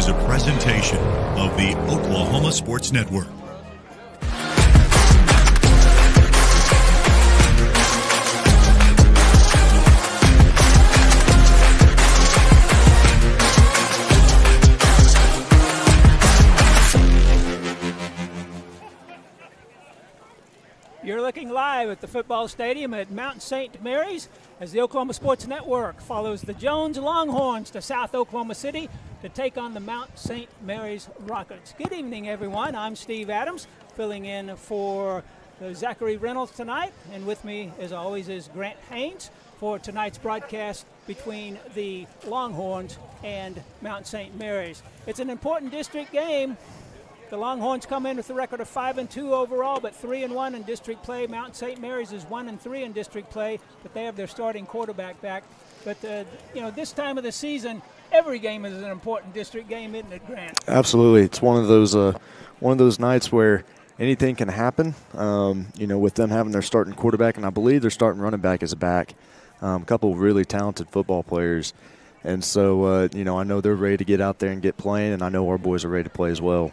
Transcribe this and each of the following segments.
is a presentation of the Oklahoma Sports Network. You're looking live at the football stadium at Mount St. Mary's as the Oklahoma Sports Network follows the Jones Longhorns to South Oklahoma City to take on the Mount St. Mary's Rockets. Good evening, everyone. I'm Steve Adams, filling in for Zachary Reynolds tonight. And with me, as always, is Grant Haynes for tonight's broadcast between the Longhorns and Mount St. Mary's. It's an important district game. The Longhorns come in with a record of 5-2 overall, but 3-1 in district play. Mount St. Mary's is 1-3 in district play, but they have their starting quarterback back. But this time of the season, every game is an important district game, isn't it, Grant? Absolutely, it's one of those nights where anything can happen. With them having their starting quarterback, and I believe their starting running back is back. A couple of really talented football players, and so I know they're ready to get out there and get playing, and I know our boys are ready to play as well.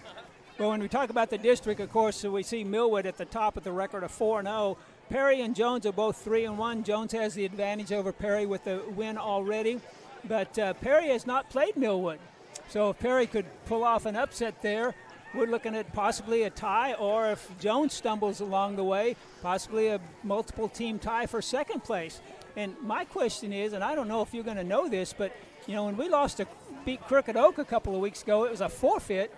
Well, when we talk about the district, of course, we see Millwood at the top with the record of 4-0. Perry and Jones are both 3-1. Jones has the advantage over Perry with the win already. But Perry has not played Millwood. So if Perry could pull off an upset there, we're looking at possibly a tie, or if Jones stumbles along the way, possibly a multiple-team tie for second place. And my question is, and I don't know if you're going to know this, but, when we beat Crooked Oak a couple of weeks ago, it was a forfeit.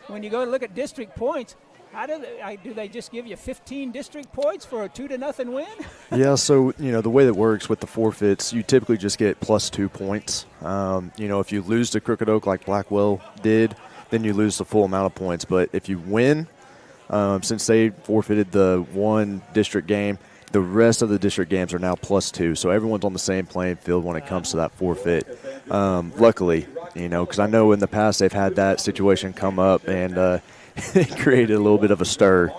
When you go to look at district points, how do they just give you 15 district points for a 2-0 win? Yeah, so, the way that works with the forfeits, you typically just get plus 2 points. If you lose to Crooked Oak like Blackwell did, then you lose the full amount of points. But if you win, since they forfeited the one district game, the rest of the district games are now plus 2. So everyone's on the same playing field when it comes to that forfeit. Luckily, because I know in the past they've had that situation come up, and it created a little bit of a stir.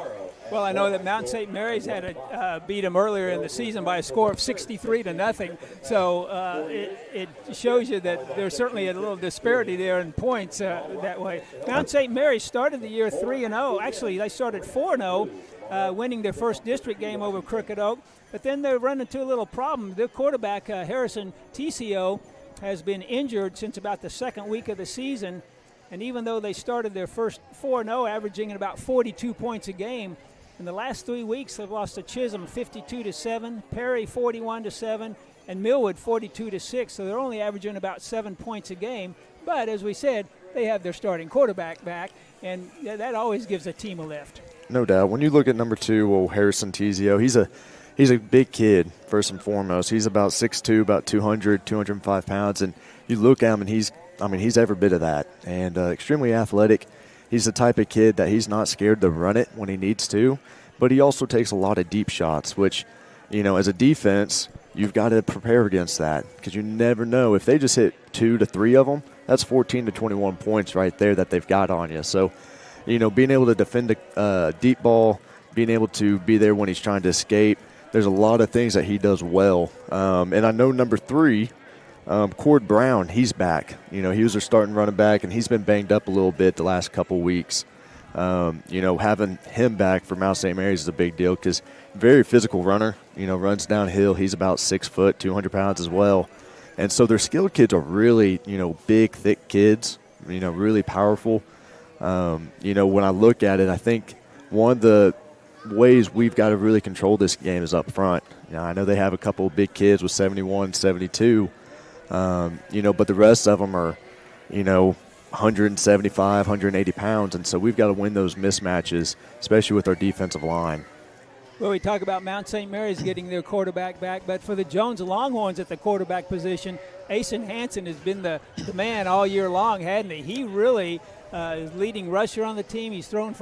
Well, I know that Mount St. Mary's had to beat them earlier in the season by a score of 63-0. So it shows you that there's certainly a little disparity there in points that way. Mount St. Mary's started the year 3-0. Actually, they started 4-0. Winning their first district game over Crooked Oak. But then they run into a little problem. Their quarterback, Harrison TCO, has been injured since about the second week of the season. And even though they started their first 4-0, averaging about 42 points a game, in the last 3 weeks they've lost to Chisholm 52-7, Perry 41-7, and Millwood 42-6. So they're only averaging about 7 points a game. But as we said, they have their starting quarterback back, and that always gives a team a lift. No doubt. When you look at number 2, Harrison Tizio, he's a big kid, first and foremost. He's about 6'2", about 200, 205 pounds, and you look at him, and he's every bit of that, and extremely athletic. He's the type of kid that he's not scared to run it when he needs to, but he also takes a lot of deep shots, which, as a defense, you've got to prepare against that because you never know. If they just hit 2 to 3 of them, that's 14 to 21 points right there that they've got on you. So, being able to defend a deep ball, being able to be there when he's trying to escape, there's a lot of things that he does well. And I know number 3, Cord Brown, he's back. He was their starting running back, and he's been banged up a little bit the last couple weeks. Having him back for Mount St. Mary's is a big deal because very physical runner, runs downhill. He's about 6 foot, 200 pounds as well. And so their skilled kids are really, big, thick kids, really powerful. When I look at it, I think one of the ways we've got to really control this game is up front. I know they have a couple of big kids with 71, 72, but the rest of them are, 175, 180 pounds, and so we've got to win those mismatches, especially with our defensive line. Well, we talk about Mount St. Mary's getting their quarterback back, but for the Jones Longhorns at the quarterback position, Asen Hansen has been the man all year long, hadn't he? He really is leading rusher on the team. He's rushed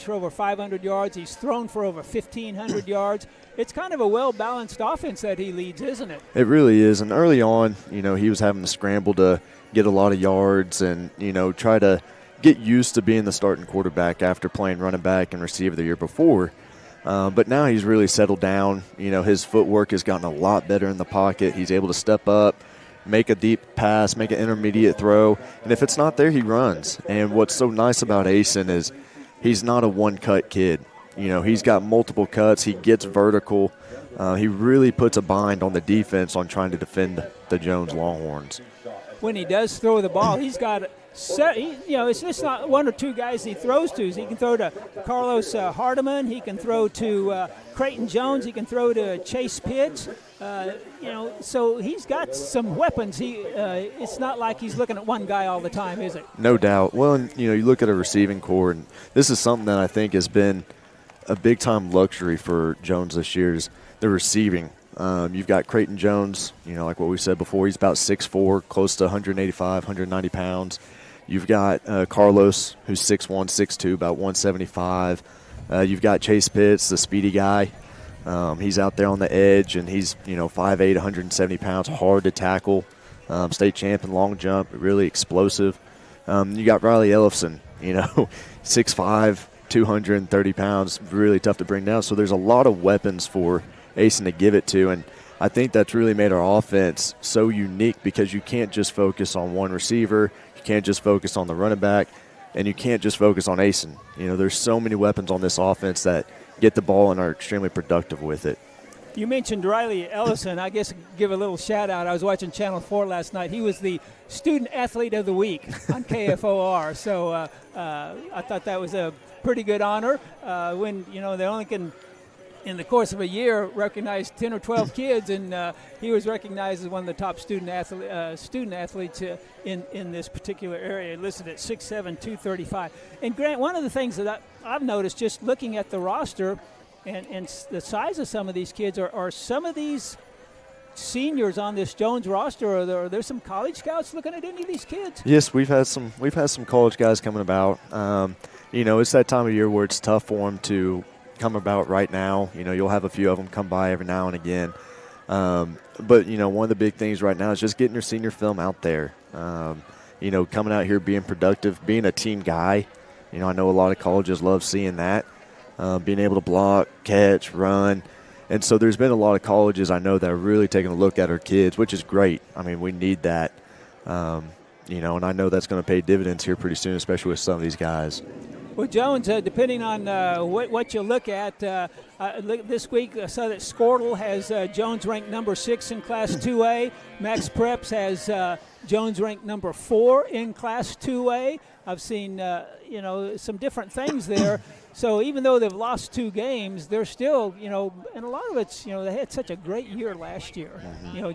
for over 500 yards. He's thrown for over 1,500 yards. It's kind of a well-balanced offense that he leads, isn't it? It really is. And early on, he was having to scramble to get a lot of yards and, try to get used to being the starting quarterback after playing running back and receiver the year before. But now he's really settled down. His footwork has gotten a lot better in the pocket. He's able to step up, make a deep pass, make an intermediate throw, and if it's not there, he runs. And what's so nice about Asen is he's not a one-cut kid. He's got multiple cuts. He gets vertical. He really puts a bind on the defense on trying to defend the Jones Longhorns. When he does throw the ball, he's got it's just not one or two guys he throws to. He can throw to Carlos Hardiman. He can throw to Creighton Jones. He can throw to Chase Pitts. So he's got some weapons. It's not like he's looking at one guy all the time, is it? No doubt. Well, and, you look at a receiving core, and this is something that I think has been a big-time luxury for Jones this year is the receiving. You've got Creighton Jones, like what we said before, he's about 6'4", close to 185, 190 pounds. You've got Carlos, who's 6'1", 6'2", about 175. You've got Chase Pitts, the speedy guy. He's out there on the edge, and he's 5'8", 170 pounds, hard to tackle. State champ in long jump, really explosive. You got Riley Ellefson, 6'5", 230 pounds, really tough to bring down. So there's a lot of weapons for Asen to give it to, and I think that's really made our offense so unique because you can't just focus on one receiver, you can't just focus on the running back, and you can't just focus on Asen. There's so many weapons on this offense that get the ball and are extremely productive with it. You mentioned Riley Ellison. I guess give a little shout-out. I was watching Channel 4 last night. He was the Student Athlete of the Week on KFOR, so I thought that was a pretty good honor when, they only can – in the course of a year, recognized 10 or 12 kids, and he was recognized as one of the top student athletes in this particular area, listed at 6'7", 235. And Grant, one of the things that I've noticed just looking at the roster and the size of some of these kids are some of these seniors on this Jones roster, are there some college scouts looking at any of these kids? Yes, we've had some college guys coming about. It's that time of year where it's tough for them to come about right now. You'll have a few of them come by every now and again. But, one of the big things right now is just getting your senior film out there. Coming out here, being productive, being a team guy. I know a lot of colleges love seeing that. Being able to block, catch, run. And so there's been a lot of colleges I know that are really taking a look at our kids, which is great. I mean, we need that. And I know that's going to pay dividends here pretty soon, especially with some of these guys. Well, Jones, depending on what you look at, this week I saw that Squirtle has Jones ranked number 6 in Class 2A. Max Preps has Jones ranked number 4 in Class 2A. I've seen, some different things there. So even though they've lost 2 games, they're still, and a lot of it's, they had such a great year last year,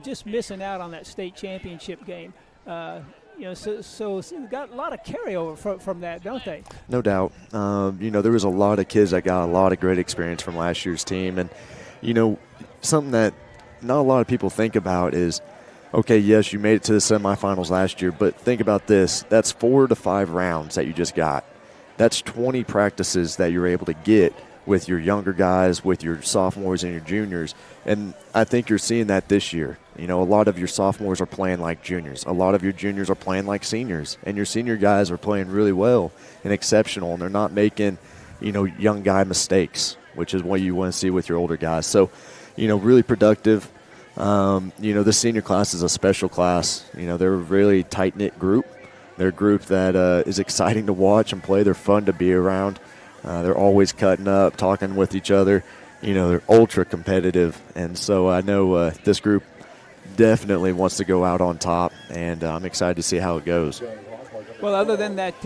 just missing out on that state championship game. So they've got a lot of carryover from that, don't they? No doubt. There was a lot of kids that got a lot of great experience from last year's team. And, something that not a lot of people think about is, okay, yes, you made it to the semifinals last year, but think about this. That's 4 to 5 rounds that you just got. That's 20 practices that you're able to get with your younger guys, with your sophomores and your juniors. And I think you're seeing that this year. A lot of your sophomores are playing like juniors. A lot of your juniors are playing like seniors. And your senior guys are playing really well and exceptional, and they're not making, young guy mistakes, which is what you want to see with your older guys. So, really productive. The senior class is a special class. They're a really tight-knit group. They're a group that is exciting to watch and play. They're fun to be around. They're always cutting up, talking with each other. They're ultra competitive. And so I know this group definitely wants to go out on top, and I'm excited to see how it goes. Well, other than that,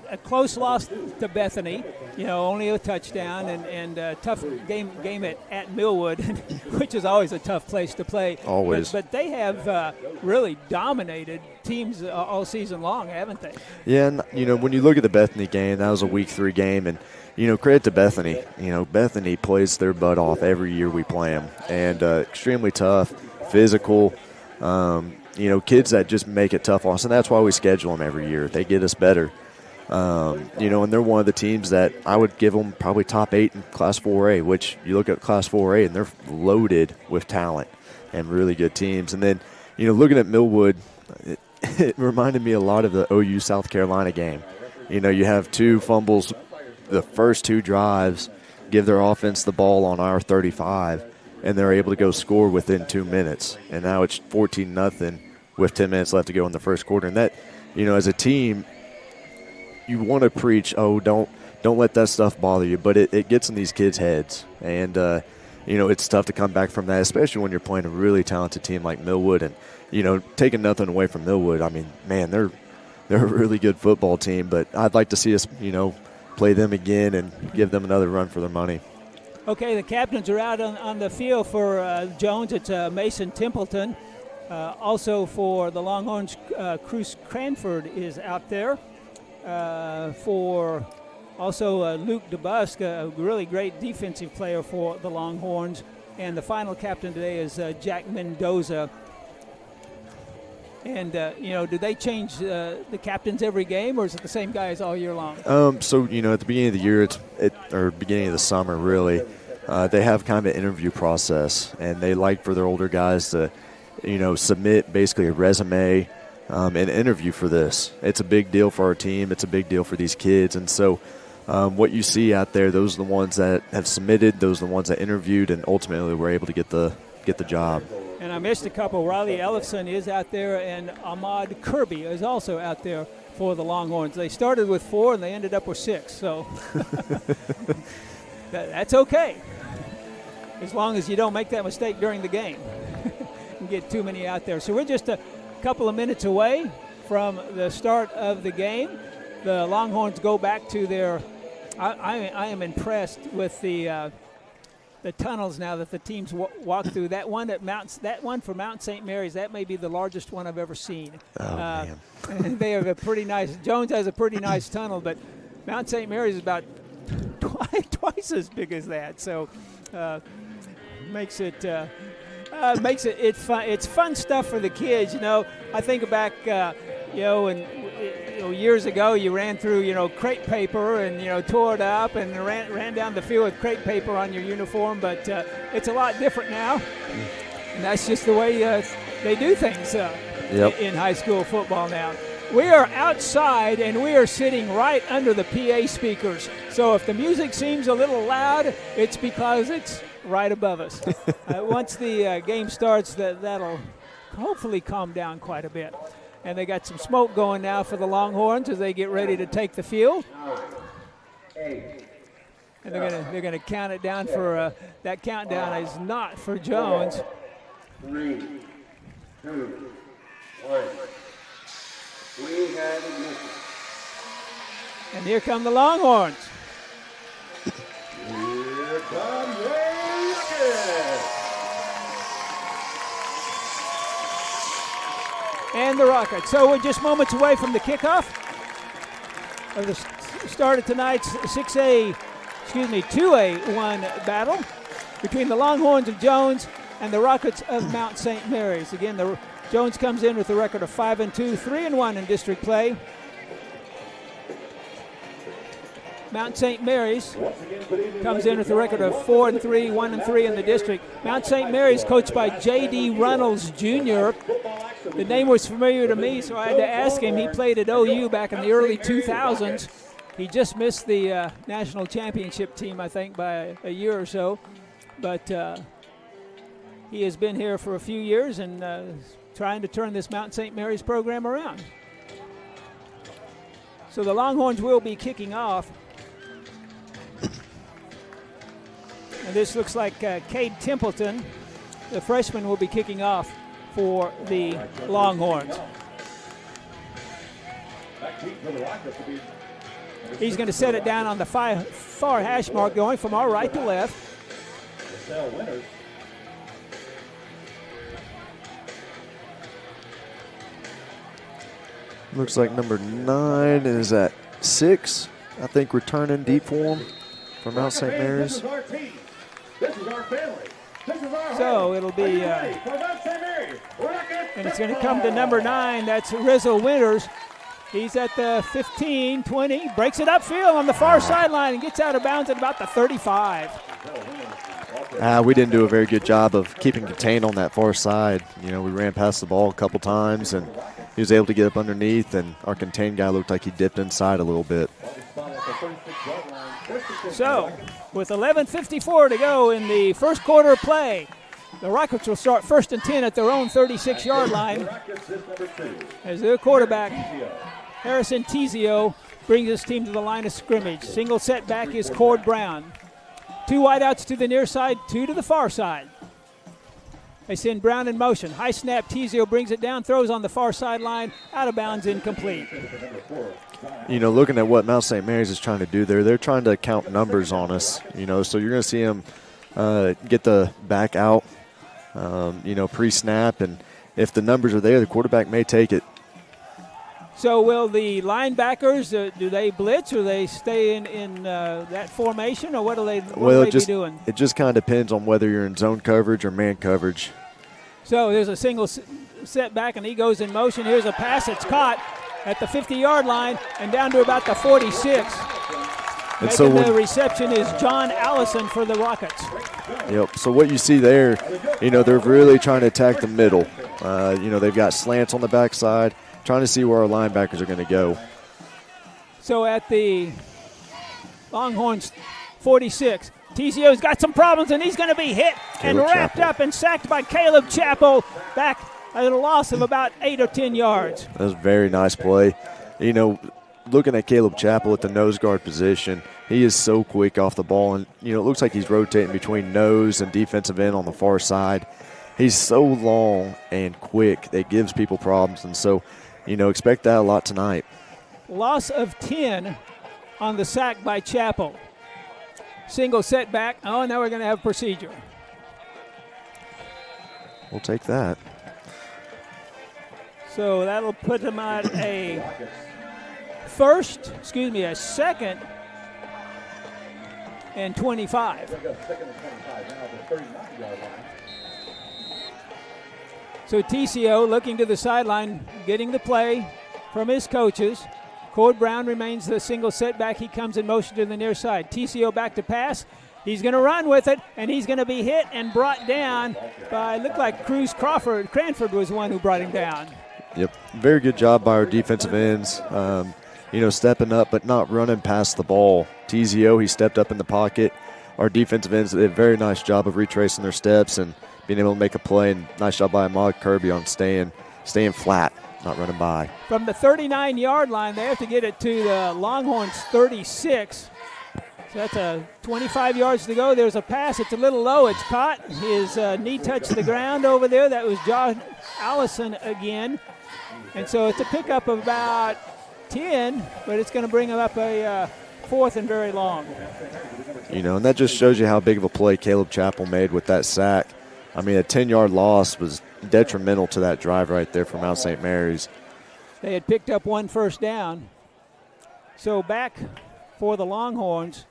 a close loss to Bethany, only a touchdown, and a tough game at Millwood, which is always a tough place to play. Always. But they have really dominated teams all season long, haven't they? Yeah, and, when you look at the Bethany game, that was a Week 3 game, and, credit to Bethany. Bethany plays their butt off every year we play them, and extremely tough, physical, kids that just make it tough on us, and that's why we schedule them every year. They get us better. And they're one of the teams that I would give them probably top 8 in Class 4A, which you look at Class 4A, and they're loaded with talent and really good teams. And then, looking at Millwood, it reminded me a lot of the OU South Carolina game. You have 2 fumbles the first 2 drives, give their offense the ball on our 35, and they're able to go score within 2 minutes. And now it's 14-0 with 10 minutes left to go in the first quarter. And that, as a team, you want to preach, don't let that stuff bother you, but it gets in these kids' heads. And, it's tough to come back from that, especially when you're playing a really talented team like Millwood. And, taking nothing away from Millwood, I mean, man, they're a really good football team, but I'd like to see us, play them again and give them another run for their money. Okay, the captains are out on the field for Jones. It's Mason Templeton. Also for the Longhorns, Cruz Cranford is out there. For also Luke DeBusk, a really great defensive player for the Longhorns. And the final captain today is Jack Mendoza. And, do they change the captains every game, or is it the same guys all year long? So, at the beginning of the year, or beginning of the summer, really, they have kind of an interview process, and they like for their older guys to, submit basically a resume, an interview for this. It's a big deal for our team. It's a big deal for these kids. And so what you see out there, those are the ones that have submitted, those are the ones that interviewed, and ultimately were able to get the job. And I missed a couple. Riley Ellison is out there, and Ahmad Kirby is also out there for the Longhorns. They started with 4, and they ended up with 6. So that's okay, as long as you don't make that mistake during the game and get too many out there. So we're just a couple of minutes away from the start of the game. The Longhorns go back to their I am impressed with the tunnels now that the teams walk through. That one for Mount St. Mary's, that may be the largest one I've ever seen. Oh, man. They have a pretty nice. Jones has a pretty nice tunnel, but Mount St. Mary's is about twice as big as that. So makes it fun. It's fun stuff for the kids. I think back, years ago you ran through, crepe paper and, tore it up and ran down the field with crepe paper on your uniform. But it's a lot different now. And that's just the way they do things in high school football now. We are outside, and we are sitting right under the PA speakers. So if the music seems a little loud, it's because it's right above us. Once the game starts, that'll hopefully calm down quite a bit. And they got some smoke going now for the Longhorns as they get ready to take the field. And they're gonna count it down for that countdown is not for Jones. 3, 2, 1. We have ignition. And here come the Longhorns. Here come the Rockets. And the Rockets. So we're just moments away from the kickoff of the start of tonight's 2A1 battle between the Longhorns of Jones and the Rockets of Mount St. Mary's. Again, Jones comes in with a record of 5-2, 3-1 in district play. Mount St. Mary's comes in with a record of 4-3, 1-3 in the district. Mount St. Mary's, coached by J.D. Reynolds Jr. The name was familiar to me, so I had to ask him. He played at OU back in the early 2000s. He just missed the national championship team, I think, by a year or so. But he has been here for a few years and trying to turn this Mount St. Mary's program around. So the Longhorns will be kicking off. And this looks like Cade Templeton, the freshman, will be kicking off for the Longhorns. He's going to set it down on the far hash mark, going from our right to left. Looks like number 9 is at 6, I think, returning deep for him from Mount St. Mary's. This is our family. This is our So it'll be, and it's going to come to number 9. That's Rizzo Winters. He's at the 15, 20, breaks it upfield on the far sideline and gets out of bounds at about the 35. We didn't do a very good job of keeping contained on that far side. We ran past the ball a couple times, and he was able to get up underneath, and our contained guy looked like he dipped inside a little bit. So, with 11:54 to go in the first quarter of play, the Rockets will start 1st and 10 at their own 36-yard line as their quarterback, Harrison Tizio, brings his team to the line of scrimmage. Single setback is Cord Brown. 2 wideouts to the near side, 2 to the far side. They send Brown in motion. High snap, Tizio brings it down, throws on the far sideline, out of bounds, incomplete. You know, looking at what Mount St. Mary's is trying to do there, they're trying to count numbers on us, you know, so you're going to see them get the back out, pre-snap, and if the numbers are there, the quarterback may take it. So will the linebackers, do they blitz or they stay in that formation, or what do they be doing? It just kind of depends on whether you're in zone coverage or man coverage. So there's a single setback, and he goes in motion. Here's a pass. It's caught at the 50-yard line and down to about the 46. And so the reception is John Allison for the Rockets. Yep. So what you see there, you know, they're really trying to attack the middle. They've got slants on the backside, trying to see where our linebackers are going to go. So at the Longhorns 46, Tizio's got some problems, and he's going to be hit and wrapped up and sacked by Caleb Chappell back at a loss of about 8 or 10 yards. That was a very nice play. You know, looking at Caleb Chappell at the nose guard position, he is so quick off the ball, and, you know, it looks like he's rotating between nose and defensive end on the far side. He's so long and quick, it gives people problems, and so, you know, expect that a lot tonight. Loss of 10 on the sack by Chappell. Single setback. Oh, now we're going to have procedure. We'll take that. So that'll put them at a second and 25. So Tizio looking to the sideline, getting the play from his coaches. Cord Brown remains the single setback. He comes in motion to the near side. Tizio back to pass. He's going to run with it, and he's going to be hit and brought down by, looked like Cruz Cranford was the one who brought him down. Yep, very good job by our defensive ends, stepping up but not running past the ball. Tizio, he stepped up in the pocket. Our defensive ends did a very nice job of retracing their steps and being able to make a play, and nice job by Ahmad Kirby on staying flat, not running by. From the 39-yard line, they have to get it to the Longhorns 36. So that's 25 yards to go. There's a pass. It's a little low. It's caught. His knee touched the ground over there. That was John Allison again. And so it's a pickup of about 10, but it's going to bring him up a fourth and very long. You know, and that just shows you how big of a play Caleb Chappell made with that sack. I mean, a 10-yard loss was detrimental to that drive right there from Mount St. Mary's. They had picked up 1 first down. So back for the Longhorns,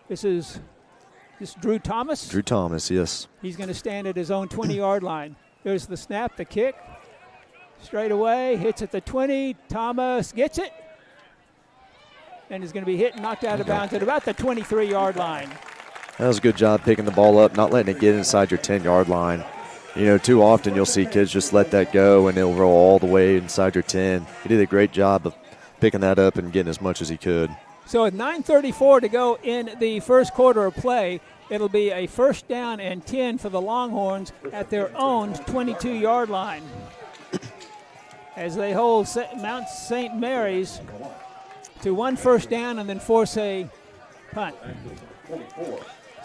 this is Drew Thomas. Drew Thomas, yes. He's going to stand at his own 20-yard line. There's the snap, the kick. Straight away, hits at the 20. Thomas gets it. And is going to be hit and knocked out of bounds at about the 23-yard line. That was a good job picking the ball up, not letting it get inside your 10-yard line. You know, too often you'll see kids just let that go and it'll roll all the way inside your 10. He did a great job of picking that up and getting as much as he could. So with 9:34 to go in the first quarter of play, it'll be a first down and 10 for the Longhorns at their own 22-yard line, as they hold Mount St. Mary's to 1 first down and then force a punt.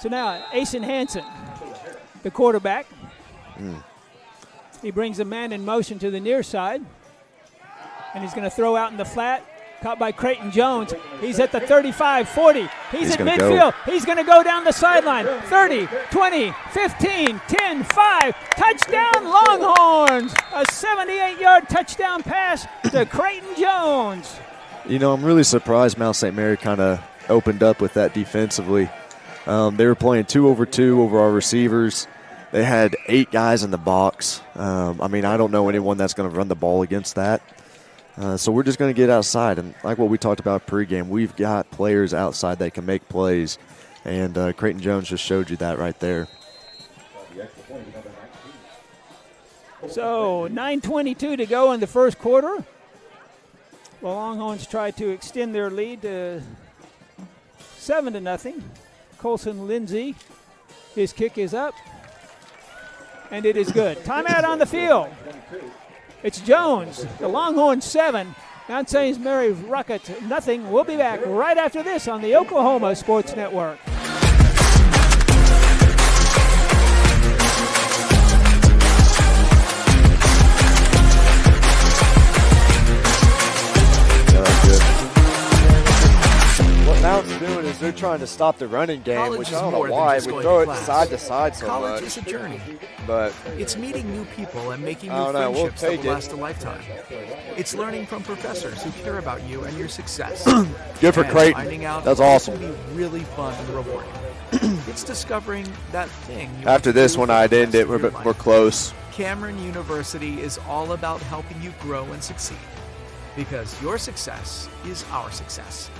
So now Asen Hansen, the quarterback. He brings a man in motion to the near side, and he's going to throw out in the flat. Caught by Creighton Jones. He's at the 35, 40. He's at midfield. He's going to go down the sideline. 30, 20, 15, 10, 5. Touchdown Longhorns. A 78-yard touchdown pass to Creighton Jones. You know, I'm really surprised Mount St. Mary kind of opened up with that defensively. They were playing 2 over 2 over our receivers. They had 8 guys in the box. I don't know anyone that's going to run the ball against that. So we're just going to get outside. And like what we talked about pregame, we've got players outside that can make plays. And Creighton Jones just showed you that right there. So 9:22 to go in the first quarter. The Longhorns try to extend their lead to 7-0. Colson Lindsay, his kick is up, and it is good. Timeout on the field. It's Jones, the Longhorns 7, Mount St. Mary Rockets 0. We'll be back right after this on the Oklahoma Sports Network. What Mount's doing is they're trying to stop the running game, College which is I don't know more than why. just We going throw to it class. side to side so College much. is a journey. But It's meeting new people and making new I don't know, we'll friendships that take will it. last a lifetime. It's learning from professors who care about you and your success. good for And Creighton. finding out That's what awesome. can be really fun and rewarding. It's discovering that thing. You want After to this do one, for the I'd end rest it. of your We're life. close. Cameron University is all about helping you grow and succeed, because your success is our success.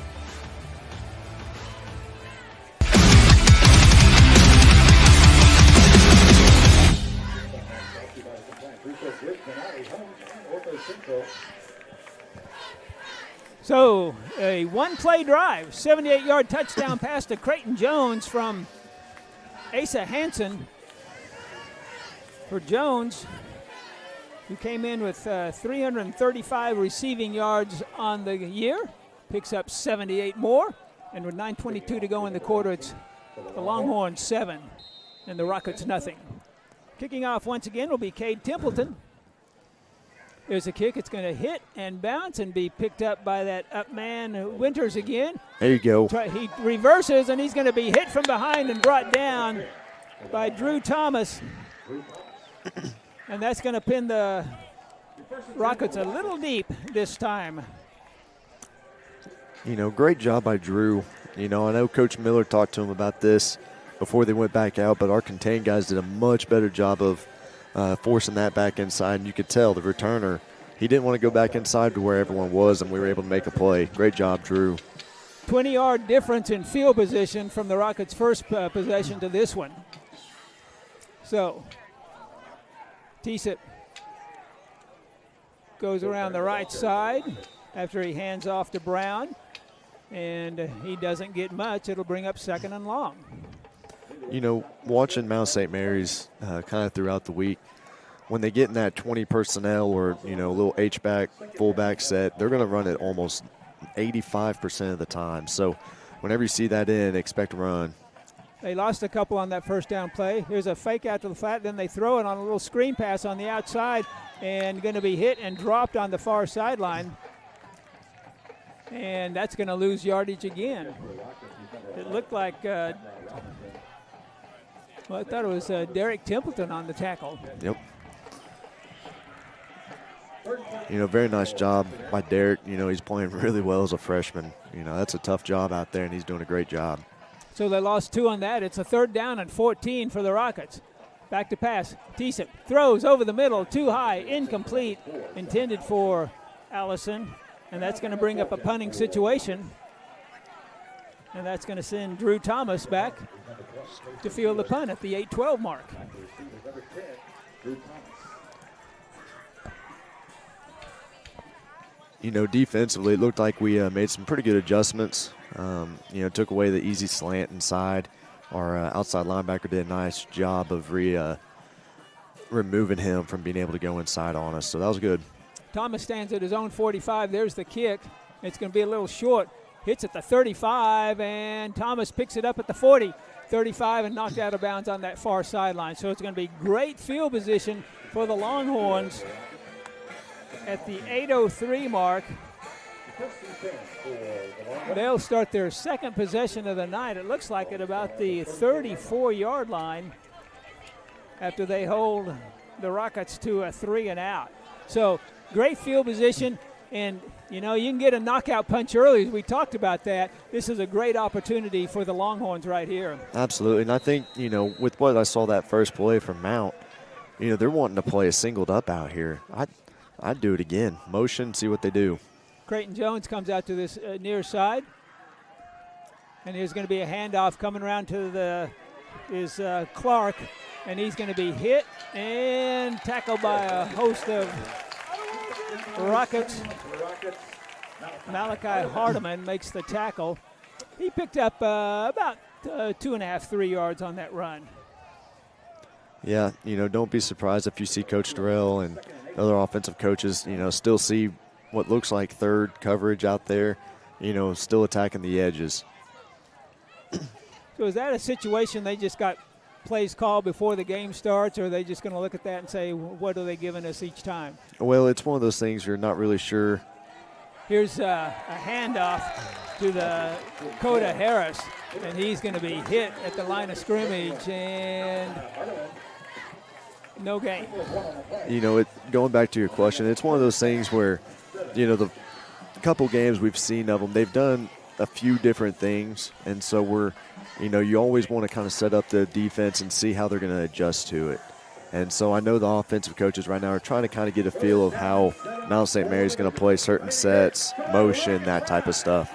So a one-play drive, 78-yard touchdown pass to Creighton Jones from Asa Hansen. For Jones, who came in with 335 receiving yards on the year, picks up 78 more, and with 9:22 to go in the quarter, it's the Longhorns 7 and the Rockets 0. Kicking off once again will be Cade Templeton. There's a kick. It's going to hit and bounce and be picked up by that up man, Winters again. There you go. He reverses, and he's going to be hit from behind and brought down by Drew Thomas. And that's going to pin the Rockets a little deep this time. You know, great job by Drew. You know, I know Coach Miller talked to him about this before they went back out, but our contained guys did a much better job of forcing that back inside. And you could tell the returner, he didn't want to go back inside to where everyone was, and we were able to make a play. Great job, Drew. 20-yard difference in field position from the Rockets' first possession to this one. So, Tsip goes around the right side after he hands off to Brown, and he doesn't get much. It'll bring up 2nd and long. You know, watching Mount St. Mary's kind of throughout the week, when they get in that 20 personnel or, you know, a little H-back, fullback set, they're going to run it almost 85% of the time. So whenever you see that in, expect a run. They lost a couple on that first down play. Here's a fake out to the flat. Then they throw it on a little screen pass on the outside and going to be hit and dropped on the far sideline. And that's going to lose yardage again. It looked like, I thought it was Derek Templeton on the tackle. Yep. You know, very nice job by Derek. You know, he's playing really well as a freshman. You know, that's a tough job out there, and he's doing a great job. So they lost 2 on that. It's a 3rd down and 14 for the Rockets. Back to pass. Tsip throws over the middle, too high, incomplete, intended for Allison. And that's going to bring up a punting situation. And that's going to send Drew Thomas back to field the punt at the 8-12 mark. You know, defensively, it looked like we made some pretty good adjustments. You know, took away the easy slant inside. Our outside linebacker did a nice job of removing him from being able to go inside on us. So that was good. Thomas stands at his own 45. There's the kick. It's going to be a little short. Hits at the 35, and Thomas picks it up at the 40. 35 and knocked out of bounds on that far sideline. So it's going to be great field position for the Longhorns at the 8:03 mark. They'll start their 2nd possession of the night. It looks like at about the 34-yard line after they hold the Rockets to a 3 and out. So great field position, and you know, you can get a knockout punch early. We talked about that. This is a great opportunity for the Longhorns right here. Absolutely, and I think, you know, with what I saw that first play from Mount, you know, they're wanting to play a singled up out here. I'd do it again. Motion, see what they do. Creighton Jones comes out to this near side, and there's going to be a handoff coming around to Clark, and he's going to be hit and tackled by a host of Rockets. Malachi Hardiman makes the tackle. He picked up about 2.5, 3 yards on that run. Yeah, don't be surprised if you see Coach Durrell and other offensive coaches, still see what looks like third coverage out there, still attacking the edges. So is that a situation they just got plays called before the game starts, or are they just going to look at that and say, what are they giving us each time? Well, it's one of those things you're not really sure. Here's a handoff to the Dakota Harris, and he's going to be hit at the line of scrimmage, and no gain. Going back to your question, it's one of those things where, the couple games we've seen of them, they've done a few different things, and so you always want to kind of set up the defense and see how they're going to adjust to it. And so I know the offensive coaches right now are trying to kind of get a feel of how Mount St. Mary's going to play certain sets, motion, that type of stuff.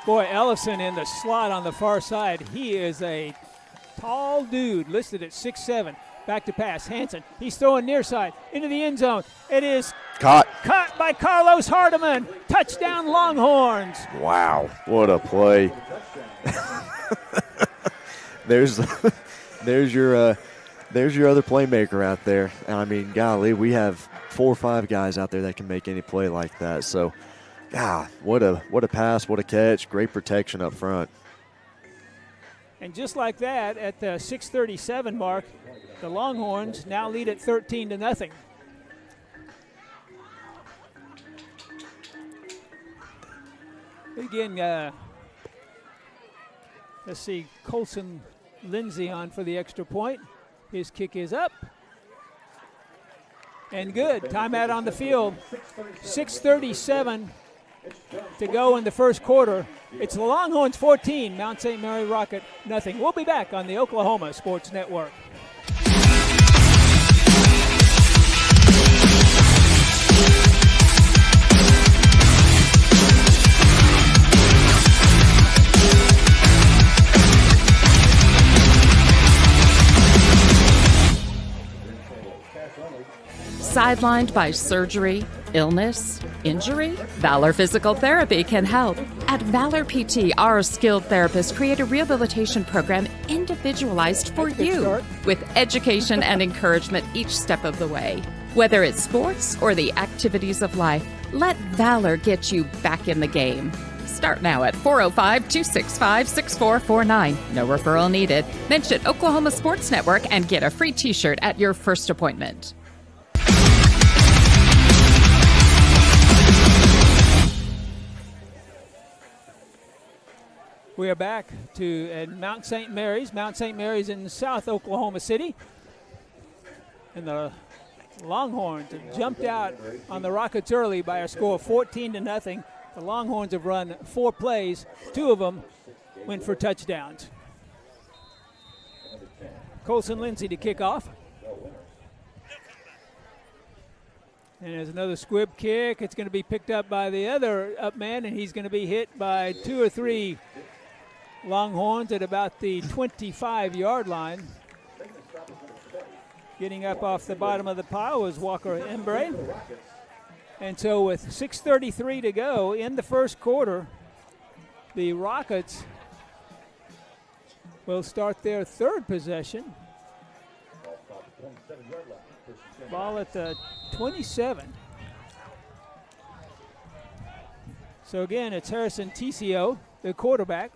Boy, Ellison in the slot on the far side. He is a tall dude, listed at 6'7". Back to pass. Hansen, he's throwing near side into the end zone. It is caught by Carlos Hardiman. Touchdown Longhorns. Wow, what a play. There's your other playmaker out there. I mean, golly, we have 4 or 5 guys out there that can make any play like that. So, what a pass, what a catch, great protection up front. And just like that, at the 6:37 mark, the Longhorns now lead at 13-0. Again, let's see, Colson Lindsay on for the extra point. His kick is up. And good. Timeout on the field. 6:37 to go in the first quarter. It's the Longhorns 14, Mount St. Mary Rocket nothing. We'll be back on the Oklahoma Sports Network. Sidelined by surgery, illness, injury? Valor Physical Therapy can help. At Valor PT, our skilled therapists create a rehabilitation program individualized for you, with education and encouragement each step of the way. Whether it's sports or the activities of life, let Valor get you back in the game. Start now at 405-265-6449. No referral needed. Mention Oklahoma Sports Network and get a free t-shirt at your first appointment. We are back to Mount St. Mary's. Mount St. Mary's in South Oklahoma City. And the Longhorns have jumped out on the Rockets early by a score of 14-0. The Longhorns have run 4 plays. 2 of them went for touchdowns. Colson Lindsay to kick off. And there's another squib kick. It's going to be picked up by the other up man, and he's going to be hit by 2 or 3 Longhorns at about the 25-yard line. Getting up off the bottom of the pile was Walker Embray. And so with 6:33 to go in the first quarter, the Rockets will start their 3rd possession. Ball at the 27. So again, it's Harrison Ticio, the quarterback.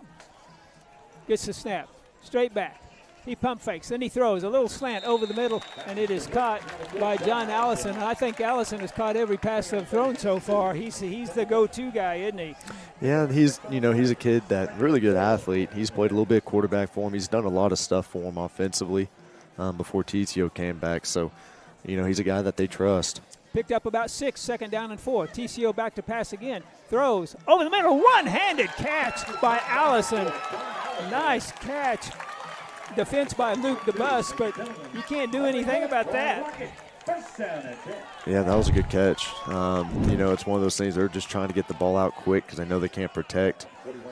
Gets the snap, straight back. He pump fakes, then he throws a little slant over the middle, and it is caught by John Allison. And I think Allison has caught every pass they've thrown so far. He's the go-to guy, isn't he? Yeah, he's a kid that really good athlete. He's played a little bit of quarterback for him. He's done a lot of stuff for him offensively before Ticio came back. So, he's a guy that they trust. Picked up about 6, 2nd down and 4. TCO back to pass again. Throws over the middle. One-handed catch by Allison. Nice catch. Defense by Luke DeBus, but you can't do anything about that. Yeah, that was a good catch. It's one of those things they're just trying to get the ball out quick because they know they can't protect,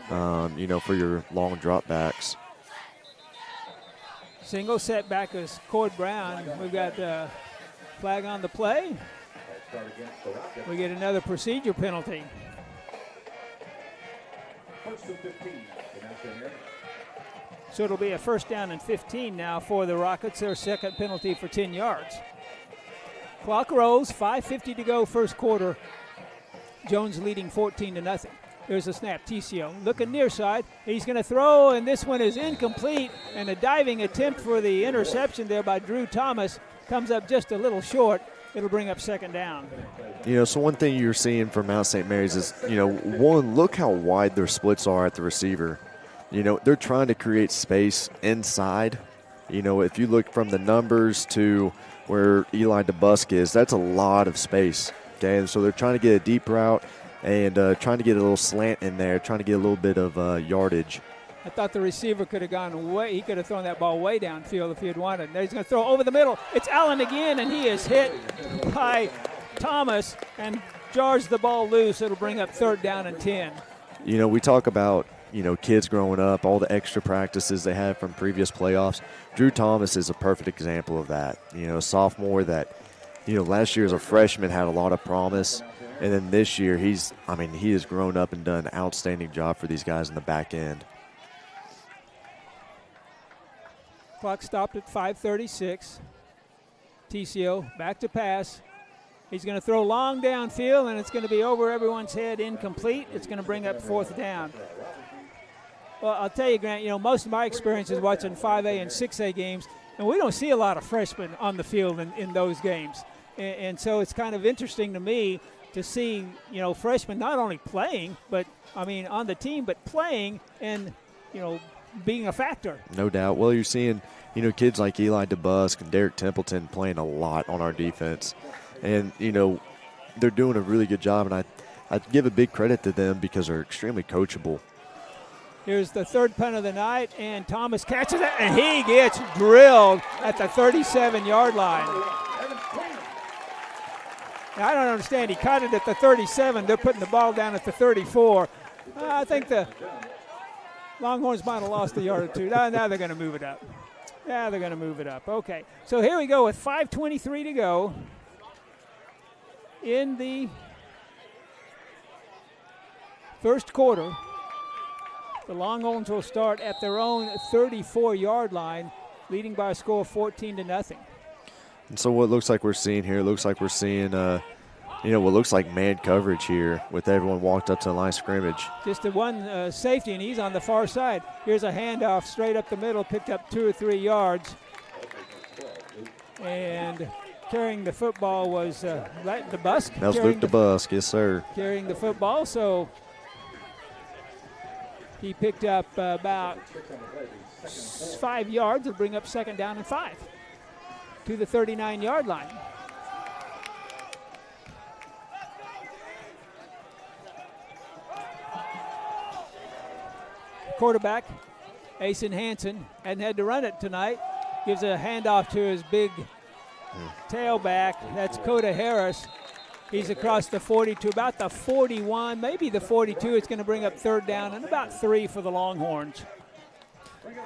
for your long drop backs. Single setback is Cord Brown. We've got flag on the play. We get another procedure penalty. First and 15. So it'll be a first down and 15 now for the Rockets, their second penalty for 10 yards. Clock rolls, 5:50 to go first quarter. Jones leading 14-0. There's a snap. TCO looking near side. He's going to throw, and this one is incomplete. And a diving attempt for the interception there by Drew Thomas comes up just a little short. It'll bring up second down. So one thing you're seeing from Mount St. Mary's is, one, look how wide their splits are at the receiver. They're trying to create space inside. If you look from the numbers to where Eli DeBusk is, that's a lot of space. Okay, and so they're trying to get a deep route and trying to get a little slant in there, trying to get a little bit of yardage. I thought the receiver could have gone way. He could have thrown that ball way downfield if he had wanted. Now he's going to throw over the middle. It's Allen again, and he is hit by Thomas and jars the ball loose. It'll bring up third down and 10. We talk about, kids growing up, all the extra practices they had from previous playoffs. Drew Thomas is a perfect example of that. Sophomore that, last year as a freshman had a lot of promise. And then this year he has grown up and done an outstanding job for these guys in the back end. Clock stopped at 5:36. TCO back to pass. He's going to throw long downfield, and it's going to be over everyone's head, incomplete. It's going to bring up fourth down. Well, I'll tell you, Grant, most of my experience is watching 5A and 6A games, and we don't see a lot of freshmen on the field in those games. And so it's kind of interesting to me to see, freshmen not only playing, but, on the team, but playing and, being a factor. No doubt. Well, you're seeing, kids like Eli DeBusk and Derek Templeton playing a lot on our defense. And, they're doing a really good job, and I give a big credit to them because they're extremely coachable. Here's the third punt of the night, and Thomas catches it, and he gets drilled at the 37-yard line. Now, I don't understand. He caught it at the 37. They're putting the ball down at the 34. I think the Longhorns might have lost a yard or two. Now they're going to move it up. Yeah, they're going to move it up. Okay, so here we go with 5:23 to go in the first quarter. The Longhorns will start at their own 34-yard line, leading by a score of 14-0. And so what looks like we're seeing here, looks like we're seeing, what looks like man coverage here with everyone walked up to the line of scrimmage. Just the one safety, and he's on the far side. Here's a handoff straight up the middle, picked up 2 or 3 yards. And carrying the football was DeBusk. That was Luke DeBusk, yes, sir. Carrying the football, so he picked up about 5 yards. It'll bring up second down and 5 to the 39-yard line. Quarterback, Asen Hansen, hadn't had to run it tonight. Gives a handoff to his big tailback. That's Coda Harris. He's across the 40 to about the 41, maybe the 42. It's going to bring up third down and about 3 for the Longhorns.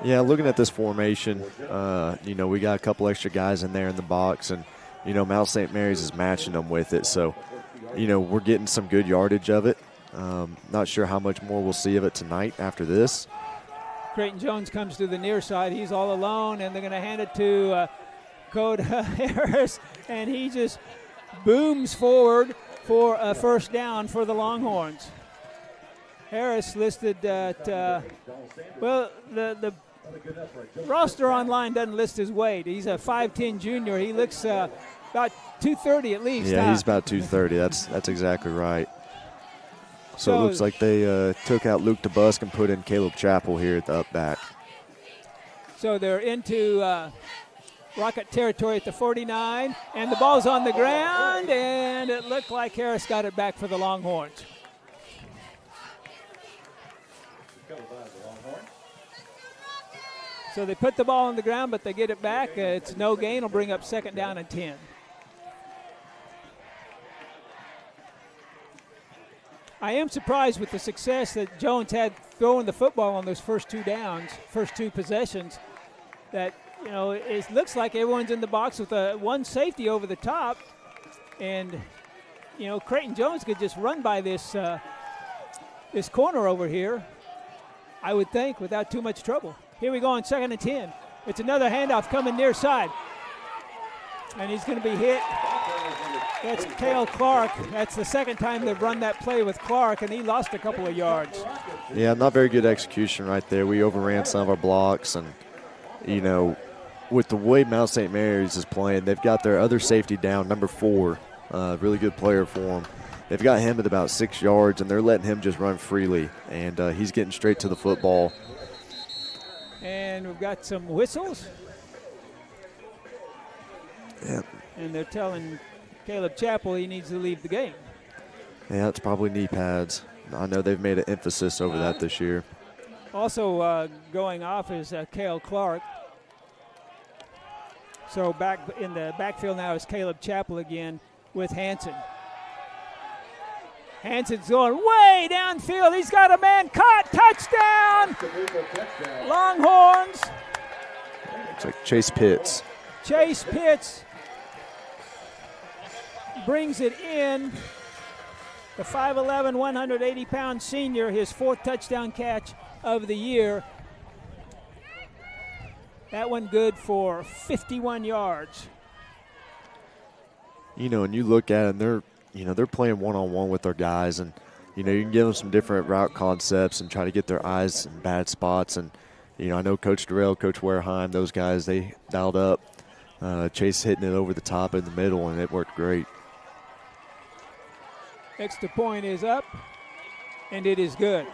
Yeah, looking at this formation, we got a couple extra guys in there in the box, and, Mount St. Mary's is matching them with it. So, we're getting some good yardage of it. Not sure how much more we'll see of it tonight after this. Creighton Jones comes to the near side. He's all alone, and they're going to hand it to Coda Harris, and he just booms forward for a first down for the Longhorns. Harris listed at, the roster online doesn't list his weight. He's a 5'10 junior. He looks about 230 at least. Yeah, he's about 230. That's exactly right. So it looks like they took out Luke DeBusk and put in Caleb Chappell here at the up back. So they're into Rocket territory at the 49, and the ball's on the ground, and it looked like Harris got it back for the Longhorns. So they put the ball on the ground, but they get it back. It's no gain. It'll bring up second down and 10. I am surprised with the success that Jones had throwing the football on those first 2 downs, first 2 possessions, that, it looks like everyone's in the box with one safety over the top. And, Creighton Jones could just run by this corner over here. I would think, without too much trouble. Here we go on 2nd and 10. It's another handoff coming near side. And he's going to be hit. That's Cale Clark. That's the second time they've run that play with Clark, and he lost a couple of yards. Yeah, not very good execution right there. We overran some of our blocks, and, you know, with the way Mount St. Mary's is playing, they've got their other safety down, number 4, really good player for them. They've got him at about 6 yards, and they're letting him just run freely, and he's getting straight to the football. And we've got some whistles. Yeah. And they're telling Caleb Chappell he needs to leave the game. Yeah, it's probably knee pads. I know they've made an emphasis over that this year. Also going off is Cale Clark. So back in the backfield now is Caleb Chappell again with Hanson. Hanson's going way downfield. He's got a man caught. Touchdown! Longhorns. Looks like Chase Pitts. Chase Pitts brings it in. The 5'11", 180-pound senior, his 4th touchdown catch of the year. That one good for 51 yards. You know, and you look at it, and they're playing one-on-one with their guys, and, you know, you can give them some different route concepts and try to get their eyes in bad spots. And, you know, I know Coach Durrell, Coach Wareheim, those guys, they dialed up. Chase hitting it over the top in the middle, and it worked great. Extra point is up, and it is good.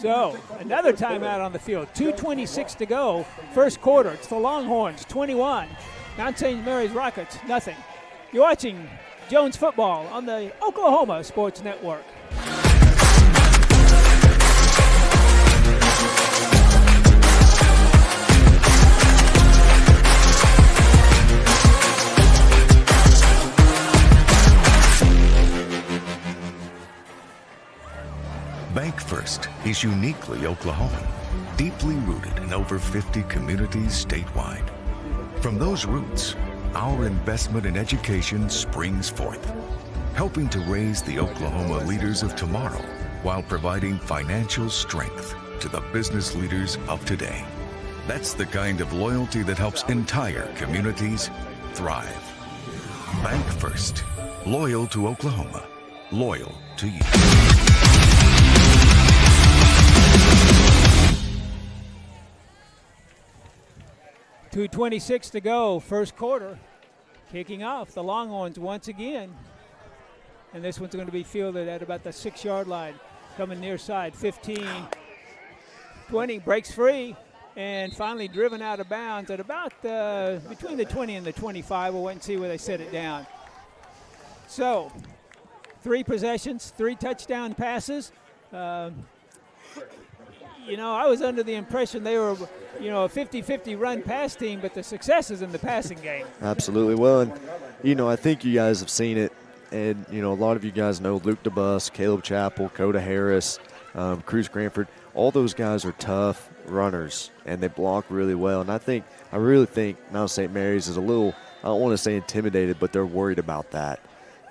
So, another timeout on the field. 2:26 to go, first quarter. It's the Longhorns, 21. Mount St. Mary's Rockets, nothing. You're watching Jones Football on the Oklahoma Sports Network. Bank First is uniquely Oklahoman, deeply rooted in over 50 communities statewide. From those roots, our investment in education springs forth, helping to raise the Oklahoma leaders of tomorrow while providing financial strength to the business leaders of today. That's the kind of loyalty that helps entire communities thrive. Bank First, loyal to Oklahoma, loyal to you. 2:26 to go, first quarter. Kicking off, the Longhorns once again. And this one's going to be fielded at about the 6-yard line. Coming near side, 15, 20, breaks free, and finally driven out of bounds at about between the 20 and the 25. We'll wait and see where they set it down. So, 3 possessions, 3 touchdown passes. You know, I was under the impression they were, you know, a 50-50 run-pass team, but the success is in the passing game. Absolutely. Well, and, you know, I think you guys have seen it, and, you know, a lot of you guys know Luke DeBus, Caleb Chappell, Coda Harris, Cruz Cranford. All those guys are tough runners, and they block really well. And I really think Mount St. Mary's is a little, I don't want to say intimidated, but they're worried about that.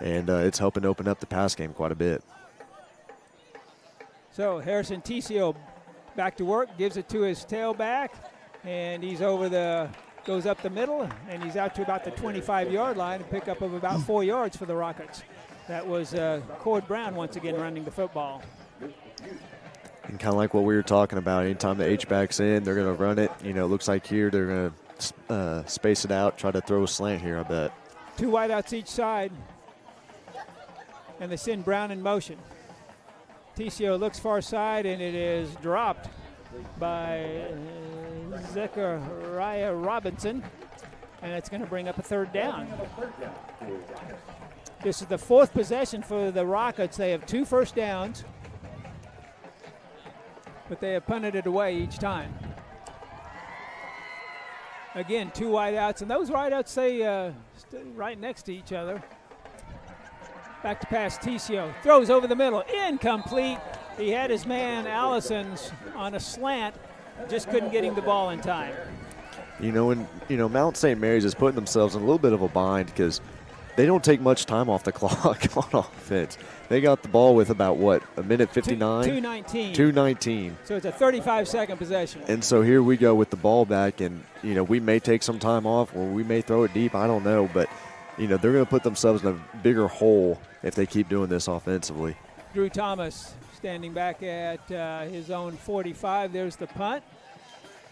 And it's helping open up the pass game quite a bit. So Harrison Ticio back to work, gives it to his tailback, and he's goes up the middle, and he's out to about the 25-yard line, a pickup of about 4 yards for the Rockets. That was Cord Brown once again running the football. And kind of like what we were talking about, anytime the H-back's in, they're going to run it. You know, it looks like here they're going to space it out, try to throw a slant here, I bet. 2 wideouts each side, and they send Brown in motion. Ticio looks far side, and it is dropped by Zechariah Robinson, and it's going to bring up a 3rd down. This is the 4th possession for the Rockets. They have 2 first downs, but they have punted it away each time. Again, 2 wideouts, and those wideouts stay right next to each other. Back to pass, Ticio throws over the middle, incomplete. He had his man Allison's on a slant, just couldn't get him the ball in time. You know, and Mount St. Mary's is putting themselves in a little bit of a bind because, they don't take much time off the clock on offense. They got the ball with about, what, a minute 59? 2:19. 2:19. So it's a 35-second possession. And so here we go with the ball back, and, we may take some time off or we may throw it deep. I don't know. But, they're going to put themselves in a bigger hole if they keep doing this offensively. Drew Thomas standing back at his own 45. There's the punt.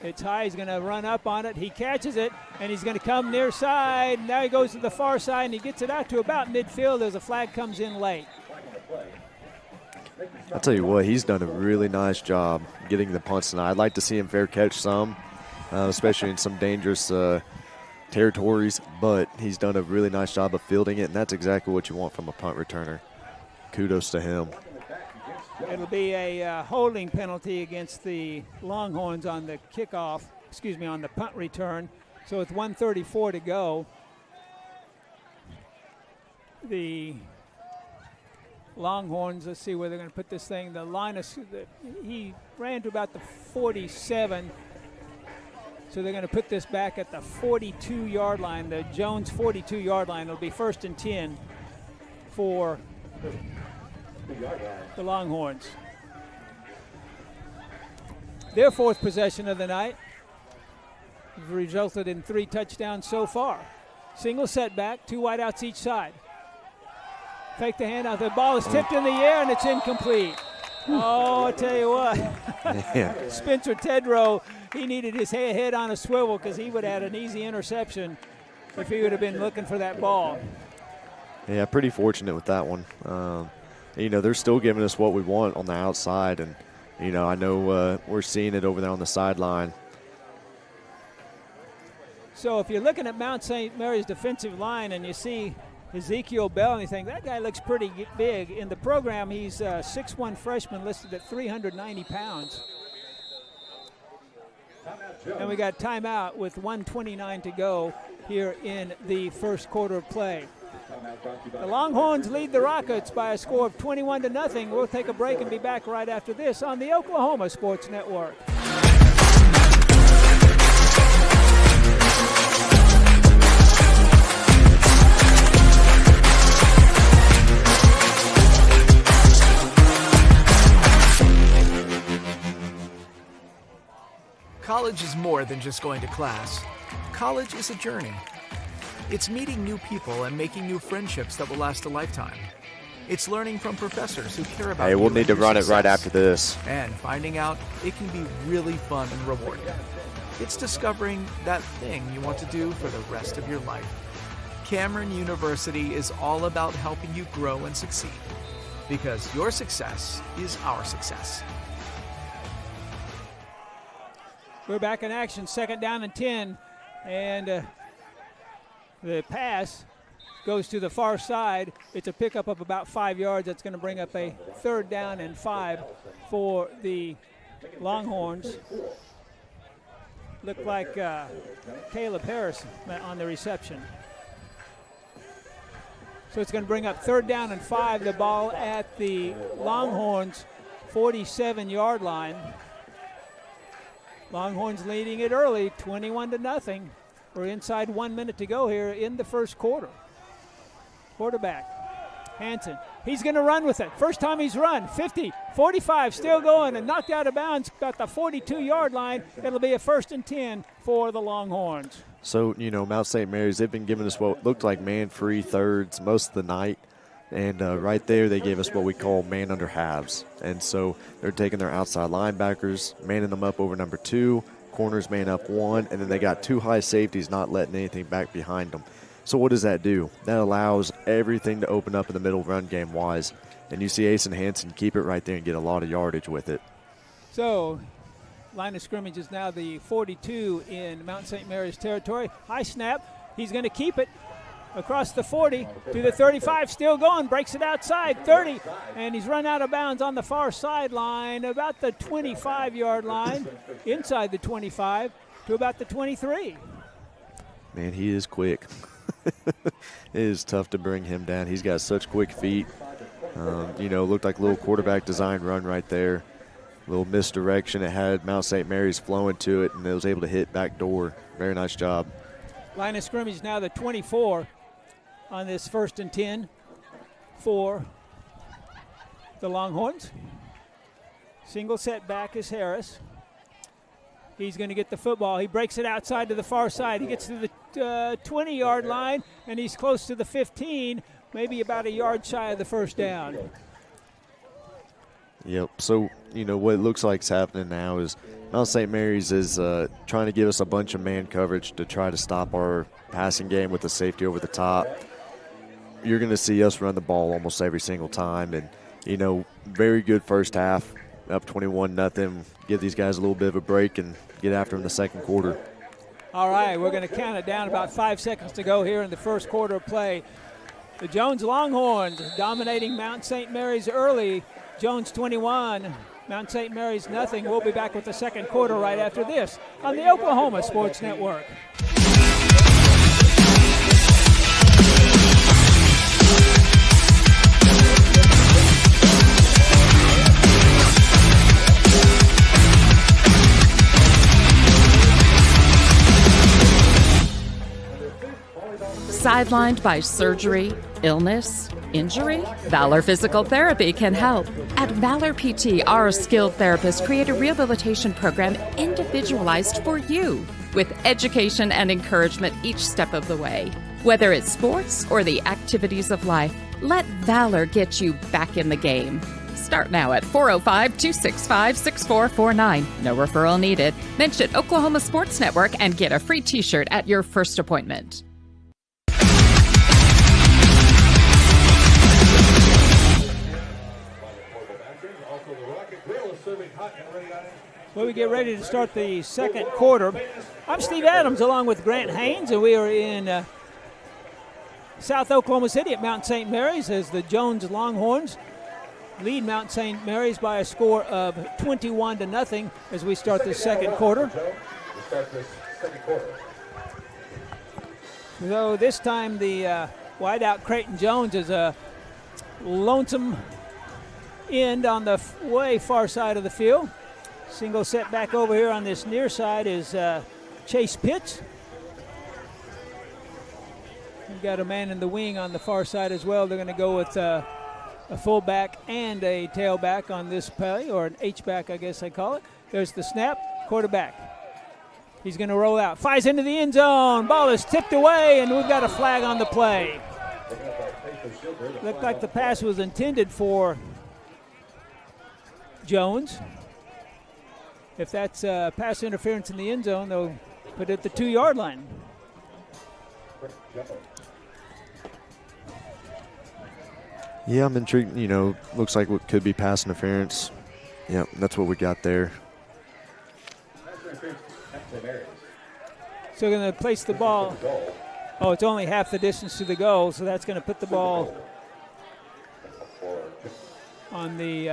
It's high. He's going to run up on it. He catches it, and he's going to come near side. Now he goes to the far side, and he gets it out to about midfield as a flag comes in late. I'll tell you what, he's done a really nice job getting the punts tonight. I'd like to see him fair catch some, especially in some dangerous territories, but he's done a really nice job of fielding it, and that's exactly what you want from a punt returner. Kudos to him. It'll be a holding penalty against the Longhorns on the kickoff, on the punt return. So with 1:34 to go, the Longhorns, let's see where they're going to put this thing. He ran to about the 47. So they're going to put this back at the 42-yard line, the Jones 42-yard line. It'll be 1st and 10 for the Longhorns. Their 4th possession of the night resulted in 3 touchdowns so far. Single setback, 2 wideouts each side. Fake the handout. The ball is tipped in the air, and it's incomplete. Oh, I tell you what. Spencer Tedrow, he needed his head on a swivel because he would have had an easy interception if he would have been looking for that ball. Yeah, pretty fortunate with that one. They're still giving us what we want on the outside, and, I know we're seeing it over there on the sideline. So if you're looking at Mount St. Mary's defensive line and you see Ezekiel Bell and you think, that guy looks pretty big. In the program, he's a 6'1 freshman listed at 390 pounds. And we got timeout with 1:29 to go here in the first quarter of play. The Longhorns lead the Rockets by a score of 21-0. We'll take a break and be back right after this on the Oklahoma Sports Network. College is more than just going to class. College is a journey. It's meeting new people and making new friendships that will last a lifetime. It's learning from professors who care about you. Hey, we'll need to and your run it right success. after this. And finding out it can be really fun and rewarding. It's discovering that thing you want to do for the rest of your life. Cameron University is all about helping you grow and succeed. Because your success is our success. We're back in action, 2nd down and 10. And the pass goes to the far side. It's a pickup of about 5 yards. That's going to bring up a 3rd down and 5 for the Longhorns. Looked like Caleb Harris on the reception. So it's going to bring up 3rd down and 5. The ball at the Longhorns' 47-yard line. Longhorns leading it early, 21-0. We're inside 1 minute to go here in the first quarter. Quarterback, Hansen. He's going to run with it. First time he's run, 50, 45, still going, and knocked out of bounds about the 42-yard line. It'll be a 1st and 10 for the Longhorns. So, Mount St. Mary's, they've been giving us what looked like man-free thirds most of the night. And right there, they gave us what we call man under halves. And so they're taking their outside linebackers, manning them up over number 2, corners man up 1, and then they got 2 high safeties not letting anything back behind them. So what does that do? That allows everything to open up in the middle run game-wise. And you see Asen Hansen keep it right there and get a lot of yardage with it. So line of scrimmage is now the 42 in Mount St. Mary's territory. High snap. He's going to keep it across the 40 to the 35, still going, breaks it outside, 30, and he's run out of bounds on the far sideline, about the 25-yard line, inside the 25 to about the 23. Man, he is quick. It is tough to bring him down. He's got such quick feet. Looked like a little quarterback design run right there. A little misdirection. It had Mount St. Mary's flowing to it, and it was able to hit back door. Very nice job. Line of scrimmage now the 24. on this 1st and 10 for the Longhorns. Single set back is Harris. He's going to get the football. He breaks it outside to the far side. He gets to the 20-yard line, and he's close to the 15, maybe about a yard shy of the first down. Yep. So, what it looks like is happening now is Mount St. Mary's is trying to give us a bunch of man coverage to try to stop our passing game with the safety over the top. You're going to see us run the ball almost every single time. And, very good first half, up 21-0. Give these guys a little bit of a break and get after them in the second quarter. All right, we're going to count it down. About 5 seconds to go here in the first quarter of play. The Jones Longhorns dominating Mount St. Mary's early. Jones 21, Mount St. Mary's nothing. We'll be back with the second quarter right after this on the Oklahoma Sports Network. Sidelined by surgery, illness, injury? Valor Physical Therapy can help. At Valor PT, our skilled therapists create a rehabilitation program individualized for you, with education and encouragement each step of the way. Whether it's sports or the activities of life, let Valor get you back in the game. Start now at 405-265-6449. No referral needed. Mention Oklahoma Sports Network and get a free t-shirt at your first appointment. Well, we get ready to start the second quarter. I'm Steve Adams along with Grant Haynes, and we are in South Oklahoma City at Mount St. Mary's as the Jones Longhorns lead Mount St. Mary's by a score of 21-0 as we start the second quarter. Though this time the wideout Creighton Jones is a lonesome end on the way far side of the field. Single set back over here on this near side is Chase Pitts. We've got a man in the wing on the far side as well. They're going to go with a fullback and a tailback on this play, or an H-back, I guess I call it. There's the snap, quarterback. He's going to roll out, fires into the end zone. Ball is tipped away, and we've got a flag on the play. Looked like the pass was intended for Jones. If that's pass interference in the end zone, they'll put it at the 2-yard line. Yeah, I'm intrigued. Looks like what could be pass interference. Yeah, that's what we got there. So they're going to place the ball. Oh, it's only half the distance to the goal, so that's going to put the ball on the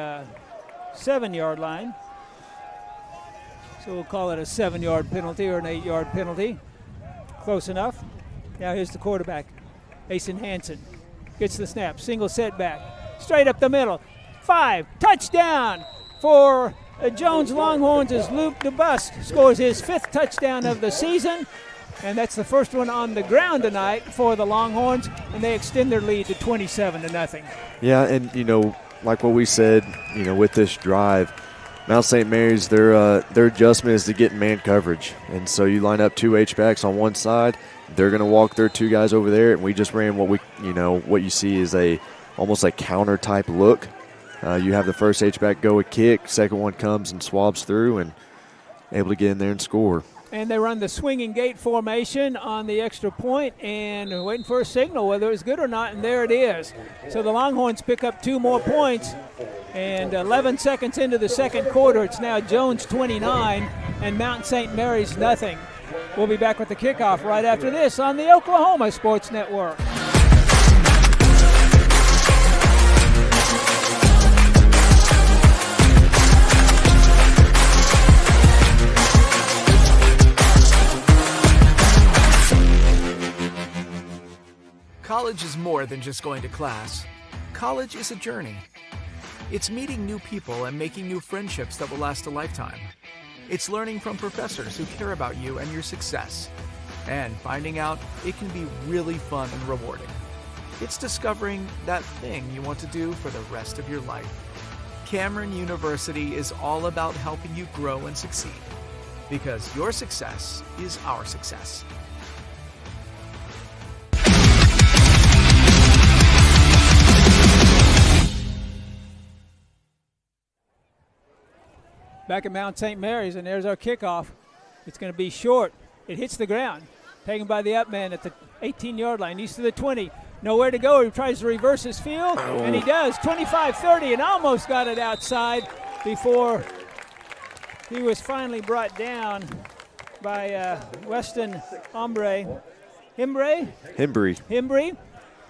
7-yard line. So we'll call it a 7-yard penalty or an 8-yard penalty. Close enough. Now here's the quarterback, Asen Hansen. Gets the snap, single setback, straight up the middle. 5, touchdown for the Jones Longhorns as Luke DeBus scores his 5th touchdown of the season. And that's the first one on the ground tonight for the Longhorns, and they extend their lead to 27-0. Yeah, and, like what we said, with this drive, Mount St. Mary's, their adjustment is to get man coverage. And so you line up 2 H-backs on one side. They're going to walk their 2 guys over there, and we just ran what you see is almost a counter-type look. You have the first H-back go a kick, second one comes and swabs through and able to get in there and score. And they run the swinging gate formation on the extra point and waiting for a signal whether it's good or not, and there it is. So the Longhorns pick up 2 more points, and 11 seconds into the second quarter, it's now Jones 29 and Mount St. Mary's nothing. We'll be back with the kickoff right after this on the Oklahoma Sports Network. College is more than just going to class. College is a journey. It's meeting new people and making new friendships that will last a lifetime. It's learning from professors who care about you and your success. And finding out it can be really fun and rewarding. It's discovering that thing you want to do for the rest of your life. Cameron University is all about helping you grow and succeed, because your success is our success. Back at Mount St. Mary's, and there's our kickoff. It's going to be short. It hits the ground. Taken by the up man at the 18-yard line, east of the 20. Nowhere to go. He tries to reverse his field, and he does. 25-30, and almost got it outside before he was finally brought down by Weston Hembry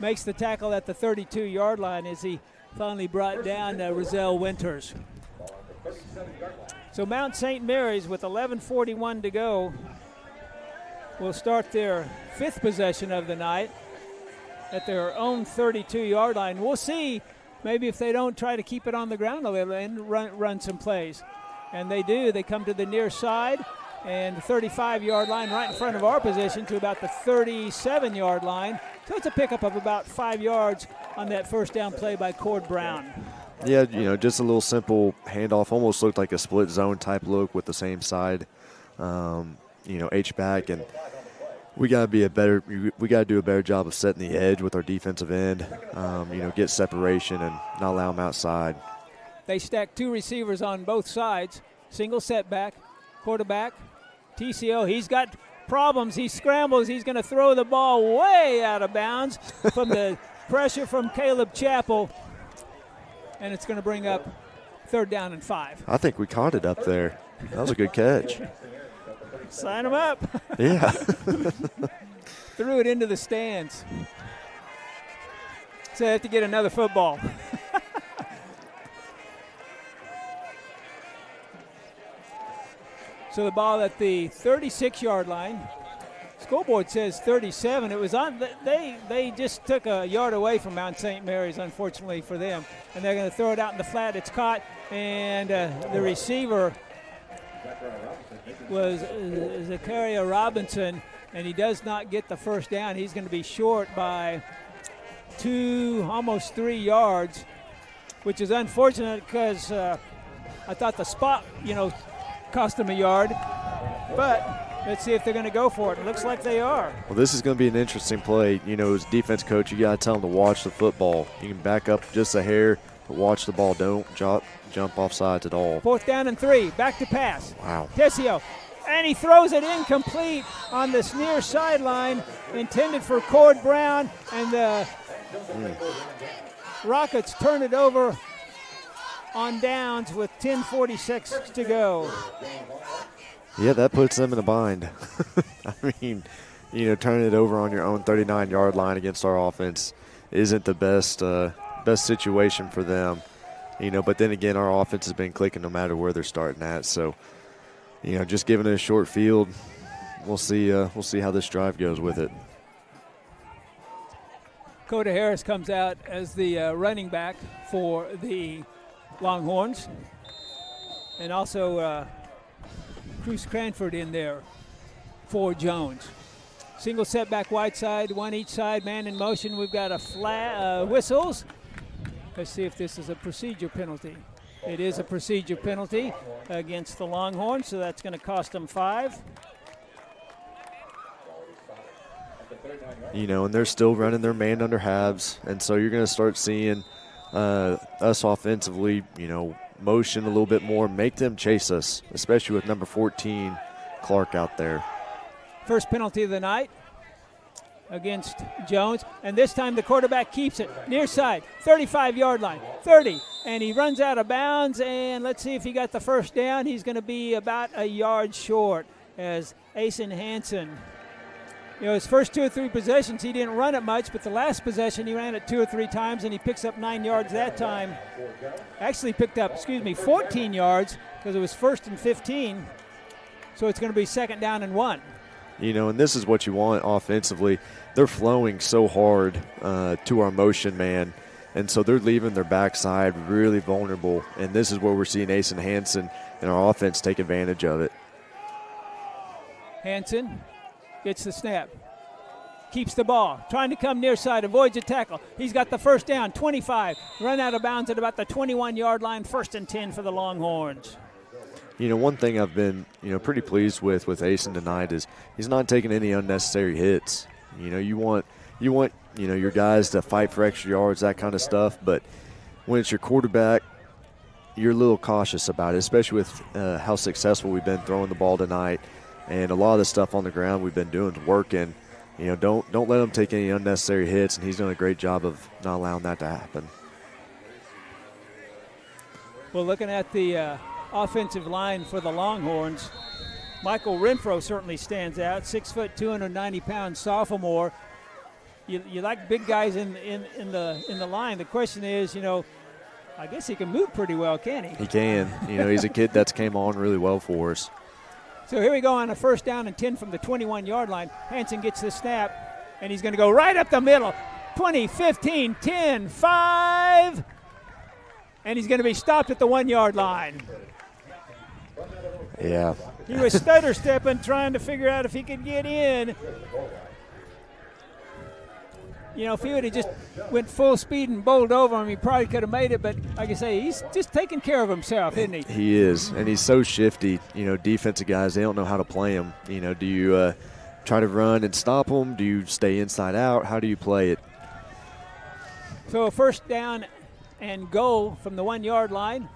makes the tackle at the 32-yard line as he finally brought down Rozelle Winters. So Mount St. Mary's with 11:41 to go will start their fifth possession of the night at their own 32-yard line. We'll see maybe if they don't try to keep it on the ground a little and run some plays. And they do. They come to the near side and the 35-yard line right in front of our position to about the 37-yard line. So it's a pickup of about 5 yards on that first down play by Cord Brown. Yeah, just a little simple handoff. Almost looked like a split zone type look with the same side, H-back. And we got to do a better job of setting the edge with our defensive end, get separation and not allow them outside. They stack two receivers on both sides. Single setback, quarterback, TCO. He's got problems. He scrambles. He's going to throw the ball way out of bounds from the pressure from Caleb Chappell. And it's going to bring up 3rd down and 5. I think we caught it up there. That was a good catch. Sign him up. Yeah. Threw it into the stands. So they have to get another football. So the ball at the 36-yard line. Scoreboard says 37. It was on. They just took a yard away from Mount St. Mary's, unfortunately for them, and they're going to throw it out in the flat. It's caught, and the receiver was Zachariah Robinson, and he does not get the first down. He's going to be short by 2, almost 3 yards, which is unfortunate because I thought the spot, cost him a yard, but. Let's see if they're going to go for it. It looks like they are. Well, this is going to be an interesting play. As defense coach, you got to tell them to watch the football. You can back up just a hair, but watch the ball. Don't jump off sides at all. 4th down and 3. Back to pass. Wow. Tessio. And he throws it incomplete on this near sideline, intended for Cord Brown. And the Rockets turn it over on downs with 10:46 to go. Yeah, that puts them in a bind. I mean, turning it over on your own 39-yard line against our offense isn't the best situation for them. But then again, our offense has been clicking no matter where they're starting at. So, just giving it a short field, we'll see how this drive goes with it. Coda Harris comes out as the running back for the Longhorns, and also Cruz Cranford in there for Jones. Single setback wide side, one each side, man in motion. We've got a whistles. Let's see if this is a procedure penalty. It is a procedure penalty against the Longhorns, so that's going to cost them 5. And they're still running their man under halves, and so you're going to start seeing us offensively, motion a little bit more, make them chase us, especially with number 14, Clark, out there. First penalty of the night against Jones, and this time the quarterback keeps it near side, 35-yard line, 30, and he runs out of bounds, and let's see if he got the first down. He's going to be about a yard short as Asen Hansen. His first 2 or 3 possessions, he didn't run it much, but the last possession, he ran it 2 or 3 times, and he picks up 9 yards that time. Actually picked up, 14 yards because it was 1st and 15. So it's going to be 2nd down and 1. And this is what you want offensively. They're flowing so hard to our motion man, and so they're leaving their backside really vulnerable, and this is where we're seeing Asen Hansen and our offense take advantage of it. Hansen gets the snap, keeps the ball, trying to come near side, avoids a tackle. He's got the first down, 25, run out of bounds at about the 21-yard line, 1st and 10 for the Longhorns. You know, one thing I've been, pretty pleased with Asen tonight is he's not taking any unnecessary hits. You know, you want your guys to fight for extra yards, that kind of stuff, but when it's your quarterback, you're a little cautious about it, especially with how successful we've been throwing the ball tonight, and a lot of the stuff on the ground we've been doing is working. You know, don't let him take any unnecessary hits, and he's done a great job of not allowing that to happen. Well, looking at the offensive line for the Longhorns, Michael Renfro certainly stands out. 6 foot, 290-pound sophomore. You like big guys in the line. The question is, I guess he can move pretty well, can he? He can. He's a kid that's came on really well for us. So here we go on a 1st down and 10 from the 21-yard line. Hansen gets the snap, and he's going to go right up the middle. 20, 15, 10, 5. And he's going to be stopped at the 1-yard line. Yeah. He was stutter-stepping, trying to figure out if he could get in. If he would have just went full speed and bowled over him, he probably could have made it. But like I say, he's just taking care of himself, isn't he? He is, and he's so shifty. Defensive guys, they don't know how to play him. Do you try to run and stop him? Do you stay inside out? How do you play it? So a 1st down and goal from the 1-yard line.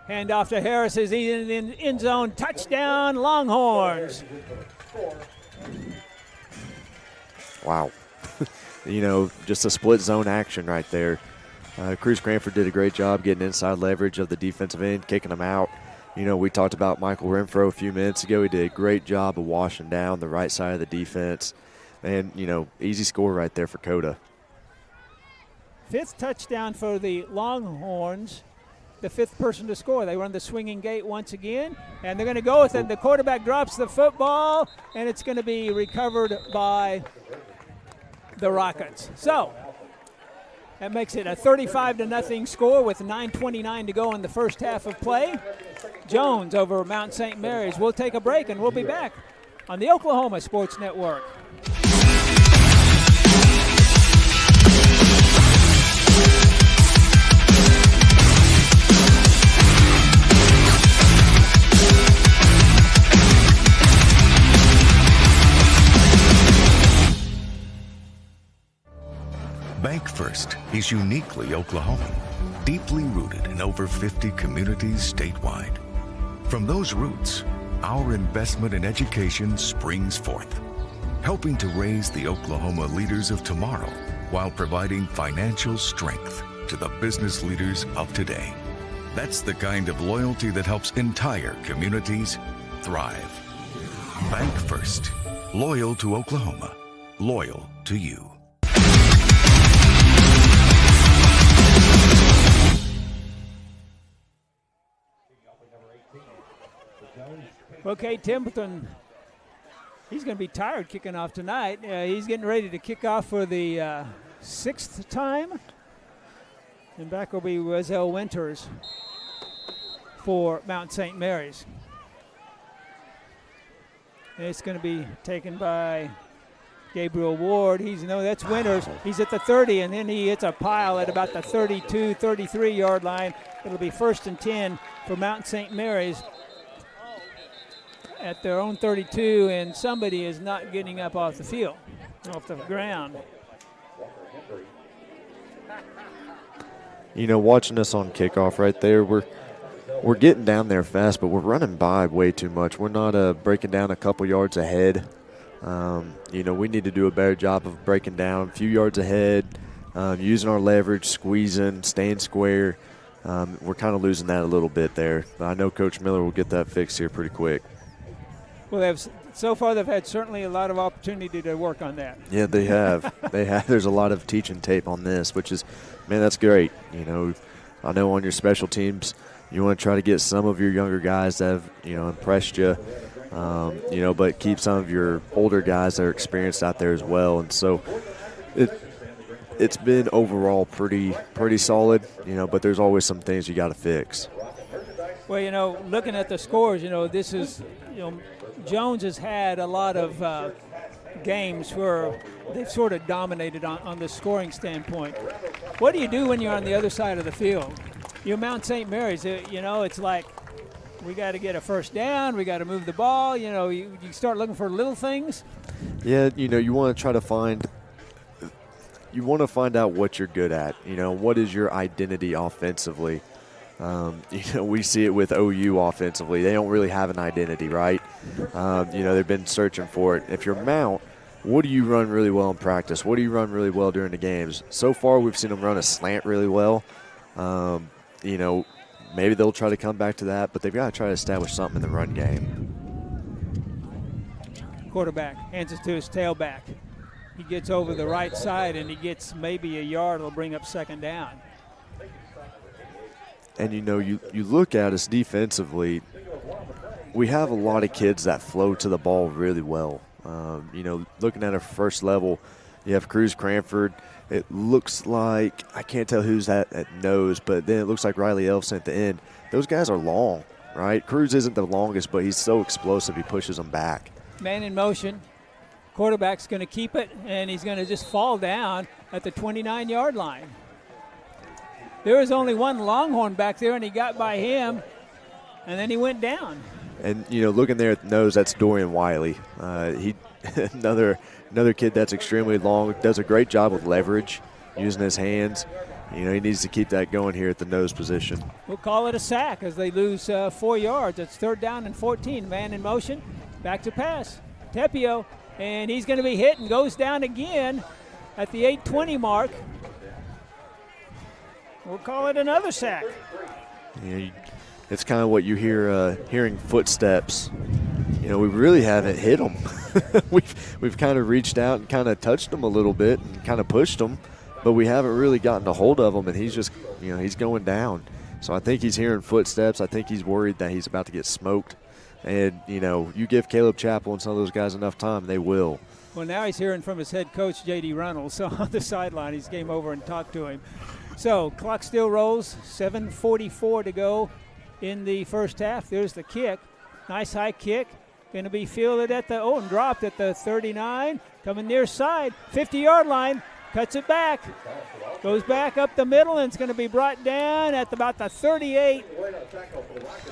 Hand off to Harris as he's in the end zone. Touchdown, Longhorns. Wow. Just a split zone action right there. Cruz Cranford did a great job getting inside leverage of the defensive end, kicking them out. We talked about Michael Renfro a few minutes ago. He did a great job of washing down the right side of the defense. And, easy score right there for Coda. 5th touchdown for the Longhorns. The 5th person to score. They run the swinging gate once again, and they're going to go with it. The quarterback drops the football, and it's going to be recovered by the Rockets. So that makes it a 35-0 score with 9:29 to go in the first half of play. Jones over Mount St. Mary's. We'll take a break, and we'll be back on the Oklahoma Sports Network. Bank First is uniquely Oklahoman, deeply rooted in over 50 communities statewide. From those roots, our investment in education springs forth, helping to raise the Oklahoma leaders of tomorrow while providing financial strength to the business leaders of today. That's the kind of loyalty that helps entire communities thrive. Bank First, loyal to Oklahoma, loyal to you. Okay, Templeton, he's going to be tired kicking off tonight. He's getting ready to kick off for the 6th time. And back will be Wesell Winters for Mount St. Mary's. It's going to be taken by Gabriel Ward. That's Winters. He's at the 30, and then he hits a pile at about the 32, 33-yard line. It'll be 1st and 10 for Mount St. Mary's at their own 32, and somebody is not getting up off the field, off the ground. Watching us on kickoff right there, we're getting down there fast, but we're running by way too much. We're not breaking down a couple yards ahead. We need to do a better job of breaking down a few yards ahead, using our leverage, squeezing, staying square. We're kind of losing that a little bit there. But I know Coach Miller will get that fixed here pretty quick. Well, so far they've had certainly a lot of opportunity to work on that. Yeah, they have. There's a lot of teaching tape on this, which is, man, that's great. I know on your special teams, you want to try to get some of your younger guys that have, impressed you, but keep some of your older guys that are experienced out there as well. And so it's been overall pretty solid, but there's always some things you got to fix. Well, looking at the scores, this is, Jones has had a lot of games where they've sort of dominated on the scoring standpoint. What do you do when you're on the other side of the field? You're Mount St. Mary's. It's like we got to get a first down. We got to move the ball. You start looking for little things. Yeah, you want to try to find out what you're good at. What is your identity offensively? We see it with OU offensively. They don't really have an identity, right? They've been searching for it. If you're Mount, what do you run really well in practice? What do you run really well during the games? So far, we've seen them run a slant really well. Maybe they'll try to come back to that, but they've got to try to establish something in the run game. Quarterback hands it to his tailback. He gets over the right side, and he gets maybe a yard. It'll bring up second down. And, you look at us defensively, we have a lot of kids that flow to the ball really well. Looking at our first level, you have Cruz Cranford. It looks like, I can't tell who's at nose, but then it looks like Riley Elfson at the end. Those guys are long, right? Cruz isn't the longest, but he's so explosive, he pushes them back. Man in motion. Quarterback's going to keep it, and he's going to just fall down at the 29-yard line. There was only one Longhorn back there, and he got by him, and then he went down. And, looking there at the nose, that's Dorian Wiley. He another kid that's extremely long, does a great job with leverage, using his hands. He needs to keep that going here at the nose position. We'll call it a sack as they lose 4 yards. It's 3rd down and 14. Man in motion, back to pass. Tepio, and he's going to be hit and goes down again at the 8:20 mark. We'll call it another sack. Yeah, it's kind of what you hear, hearing footsteps. We really haven't hit them. we've kind of reached out and kind of touched them a little bit and kind of pushed them, but we haven't really gotten a hold of him, and he's just, he's going down. So I think he's hearing footsteps. I think he's worried that he's about to get smoked. And, you give Caleb Chappell and some of those guys enough time, they will. Well, now he's hearing from his head coach, J.D. Reynolds. So on the sideline, he's came over and talked to him. So clock still rolls, 7:44 to go in the first half. There's the kick. Nice high kick. Going to be fielded at and dropped at the 39. Coming near side, 50-yard line. Cuts it back. Goes back up the middle, and it's going to be brought down at about the 38.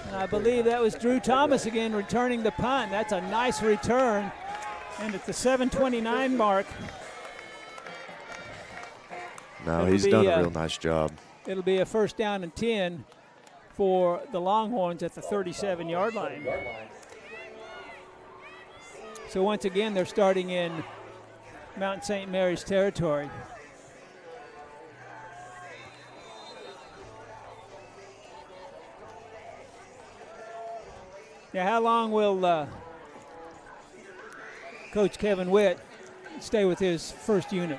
And I believe that was Drew Thomas again returning the punt. That's a nice return. And at the 7:29 mark. No, he's done a real nice job. It'll be a 1st down and 10 for the Longhorns at the 37-yard line. So once again, they're starting in Mount St. Mary's territory. Now, how long will Coach Kevin Witt stay with his first unit?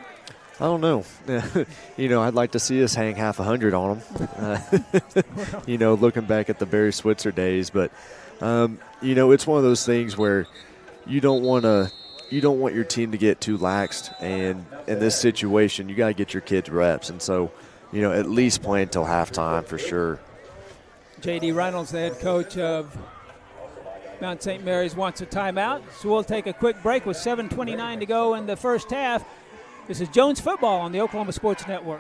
I don't know. I'd like to see us hang half 100 on them. Looking back at the Barry Switzer days, but it's one of those things where you don't want your team to get too laxed, and in this situation, you got to get your kids reps, and so at least play until halftime for sure. J.D. Reynolds, the head coach of Mount St. Mary's, wants a timeout, so we'll take a quick break with 7:29 to go in the first half. This is Jones Football on the Oklahoma Sports Network.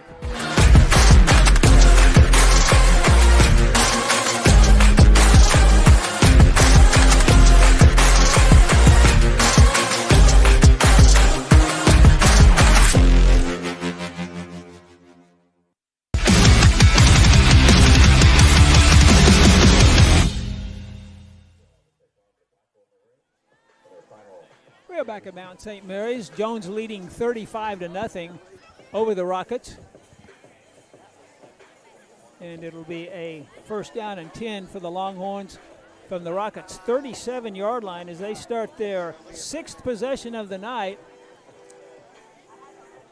We're back at Mount St. Mary's. Jones leading 35-0 over the Rockets. And it'll be a 1st down and 10 for the Longhorns from the Rockets' 37-yard line as they start their 6th possession of the night.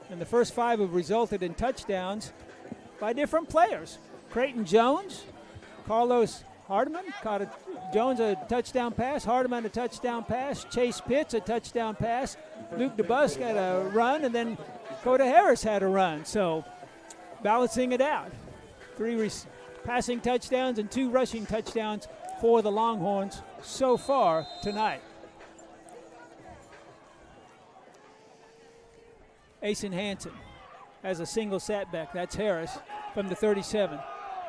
And the first 5 have resulted in touchdowns by different players. Creighton Jones, Carlos Hardiman caught Jones a touchdown pass, Hardiman a touchdown pass, Chase Pitts a touchdown pass, Luke DeBusk had a run, and then Coda Harris had a run. So balancing it out. 3 passing touchdowns and 2 rushing touchdowns for the Longhorns so far tonight. Asen Hansen has a single setback. That's Harris from the 37.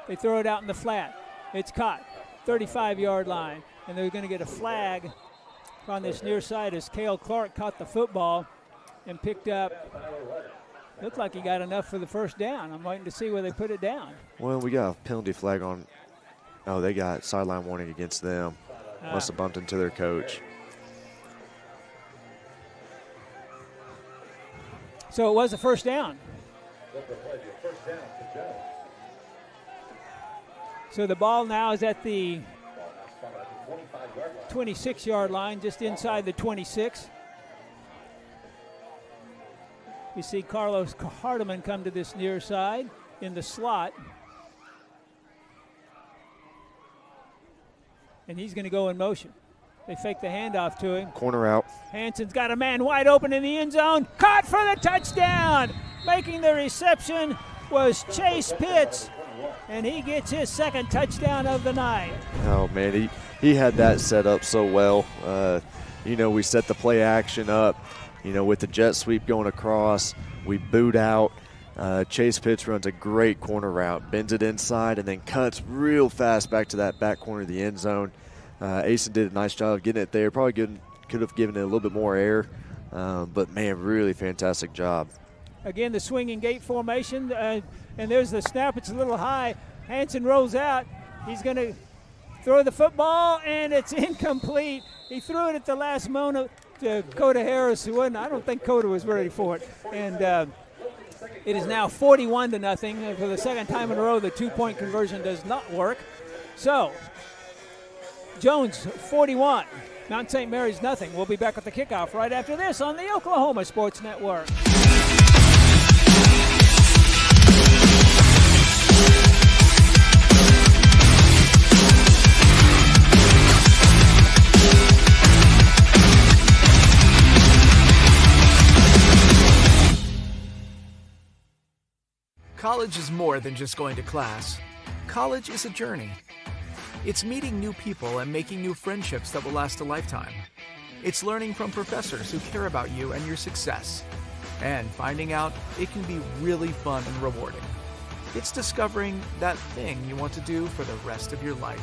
They throw it out in the flat. It's caught, 35-yard line, and they're going to get a flag on this near side as Cale Clark caught the football and picked up. Looked like he got enough for the first down. I'm waiting to see where they put it down. Well, we got a penalty flag on. Oh, they got sideline warning against them. Must have bumped into their coach. So it was a first down. So the ball now is at the 26-yard line, just inside the 26. We see Carlos Hardiman come to this near side in the slot. And he's going to go in motion. They fake the handoff to him. Corner out. Hansen's got a man wide open in the end zone. Caught for the touchdown. Making the reception was Chase Pitts, and he gets his second touchdown of the night. Oh, man, he had that set up so well. We set the play action up, with the jet sweep going across. We boot out. Chase Pitts runs a great corner route, bends it inside, and then cuts real fast back to that back corner of the end zone. Asen did a nice job of getting it there. Probably could have given it a little bit more air, but, man, really fantastic job. Again, the swinging gate formation, and there's the snap. It's a little high. Hansen rolls out. He's going to throw the football, and it's incomplete. He threw it at the last moment to Coda Harris, who wasn't. I don't think Coda was ready for it. And it is now 41-0. For the second time in a row, the two-point conversion does not work. So, Jones 41, Mount St. Mary's nothing. We'll be back with the kickoff right after this on the Oklahoma Sports Network. College is more than just going to class. College is a journey. It's meeting new people and making new friendships that will last a lifetime. It's learning from professors who care about you and your success. And finding out it can be really fun and rewarding. It's discovering that thing you want to do for the rest of your life.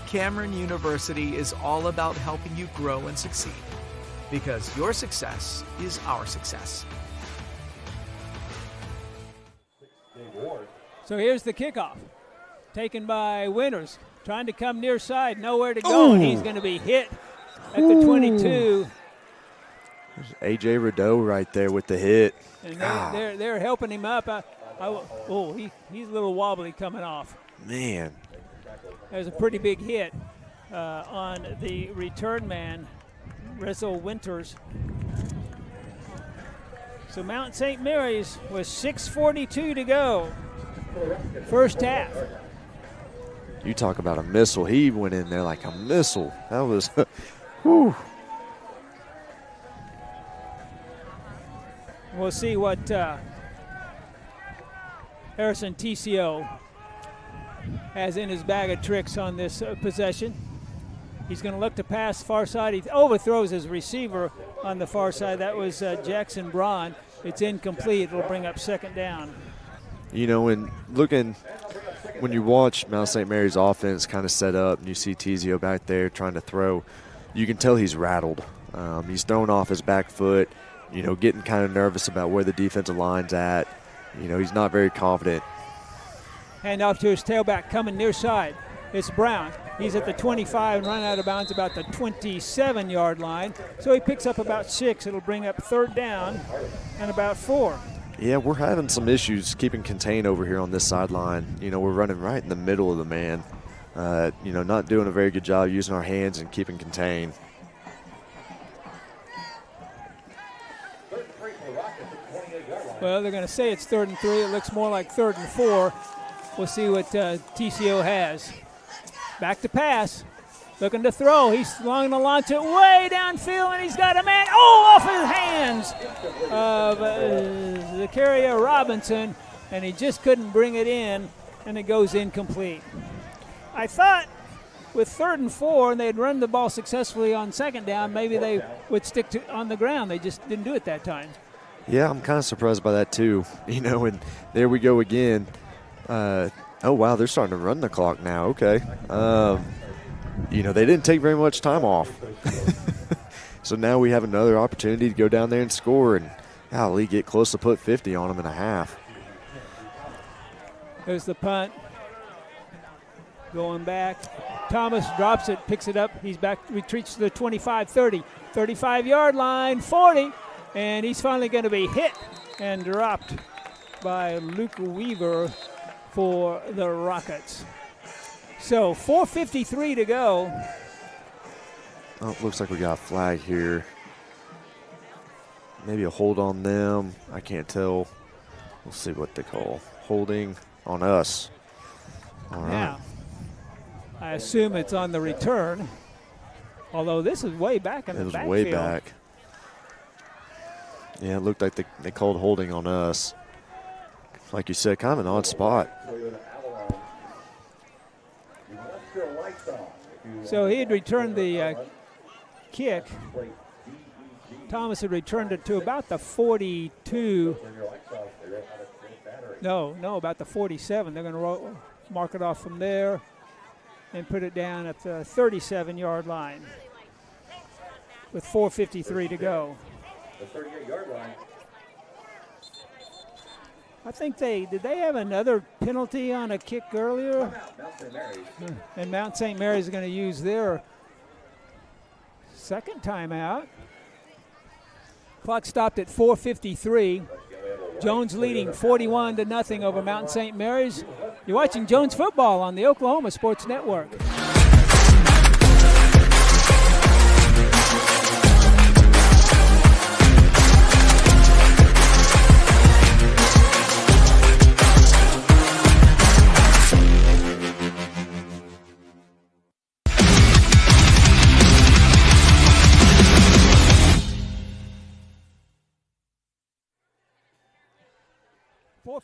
Cameron University is all about helping you grow and succeed. Because your success is our success. So here's the kickoff, taken by Winters, trying to come near side, nowhere to go, and he's going to be hit at the 22. There's A.J. Rideau right there with the hit. And they're helping him up. He's a little wobbly coming off. Man. There's a pretty big hit on the return man, Rezo Winters. So Mount St. Mary's with 6:42 to go. First half. You talk about a missile. He went in there like a missile. That was, whew. We'll see what Harrison TCO has in his bag of tricks on this possession. He's going to look to pass far side. He overthrows his receiver on the far side. That was Jackson Braun. It's incomplete. It'll bring up second down. When you watch Mount St. Mary's offense kind of set up and you see Tizio back there trying to throw, you can tell he's rattled. He's thrown off his back foot, getting kind of nervous about where the defensive line's at. He's not very confident. Hand off to his tailback coming near side. It's Brown. He's at the 25 and run out of bounds about the 27-yard line. So he picks up about 6. It'll bring up third down and about 4. Yeah, we're having some issues keeping contained over here on this sideline. We're running right in the middle of the man. Not doing a very good job using our hands and keeping contained. Well, they're going to say it's 3rd and 3. It looks more like 3rd and 4. We'll see what TCO has. Back to pass. Looking to throw. He's going to launch it way downfield, and he's got a man off his hands of Zakaria Robinson, and he just couldn't bring it in, and it goes incomplete. I thought with 3rd and 4, and they'd run the ball successfully on second down, maybe they would stick on the ground. They just didn't do it that time. Yeah, I'm kind of surprised by that too. You know, and there we go again. Oh, wow, they're starting to run the clock now. Okay. You know, they didn't take very much time off. So now we have another opportunity to go down there and score and, golly, get close to put 50 on them in a half. There's the punt. Going back. Thomas drops it, picks it up. He's back, retreats to the 25, 30, 35-yard line, 40. And he's finally going to be hit and dropped by Luke Weaver for the Rockets. So 4:53 to go. Oh, looks like we got a flag here. Maybe a hold on them. I can't tell. We'll see what they call. Holding on us. All right. Now, I assume it's on the return, although this is way back in the backfield. It was way back. Yeah, it looked like they called holding on us. Like you said, kind of an odd spot. So he had returned the kick. Thomas had returned it to about the 42. No, about the 47. They're going to mark it off from there and put it down at the 37-yard line with 4:53 to go. The 38-yard line. I think did they have another penalty on a kick earlier? And Mount St. Mary's is going to use their second timeout. Clock stopped at 4:53. Jones leading 41-0 over Mount St. Mary's. You're watching Jones football on the Oklahoma Sports Network.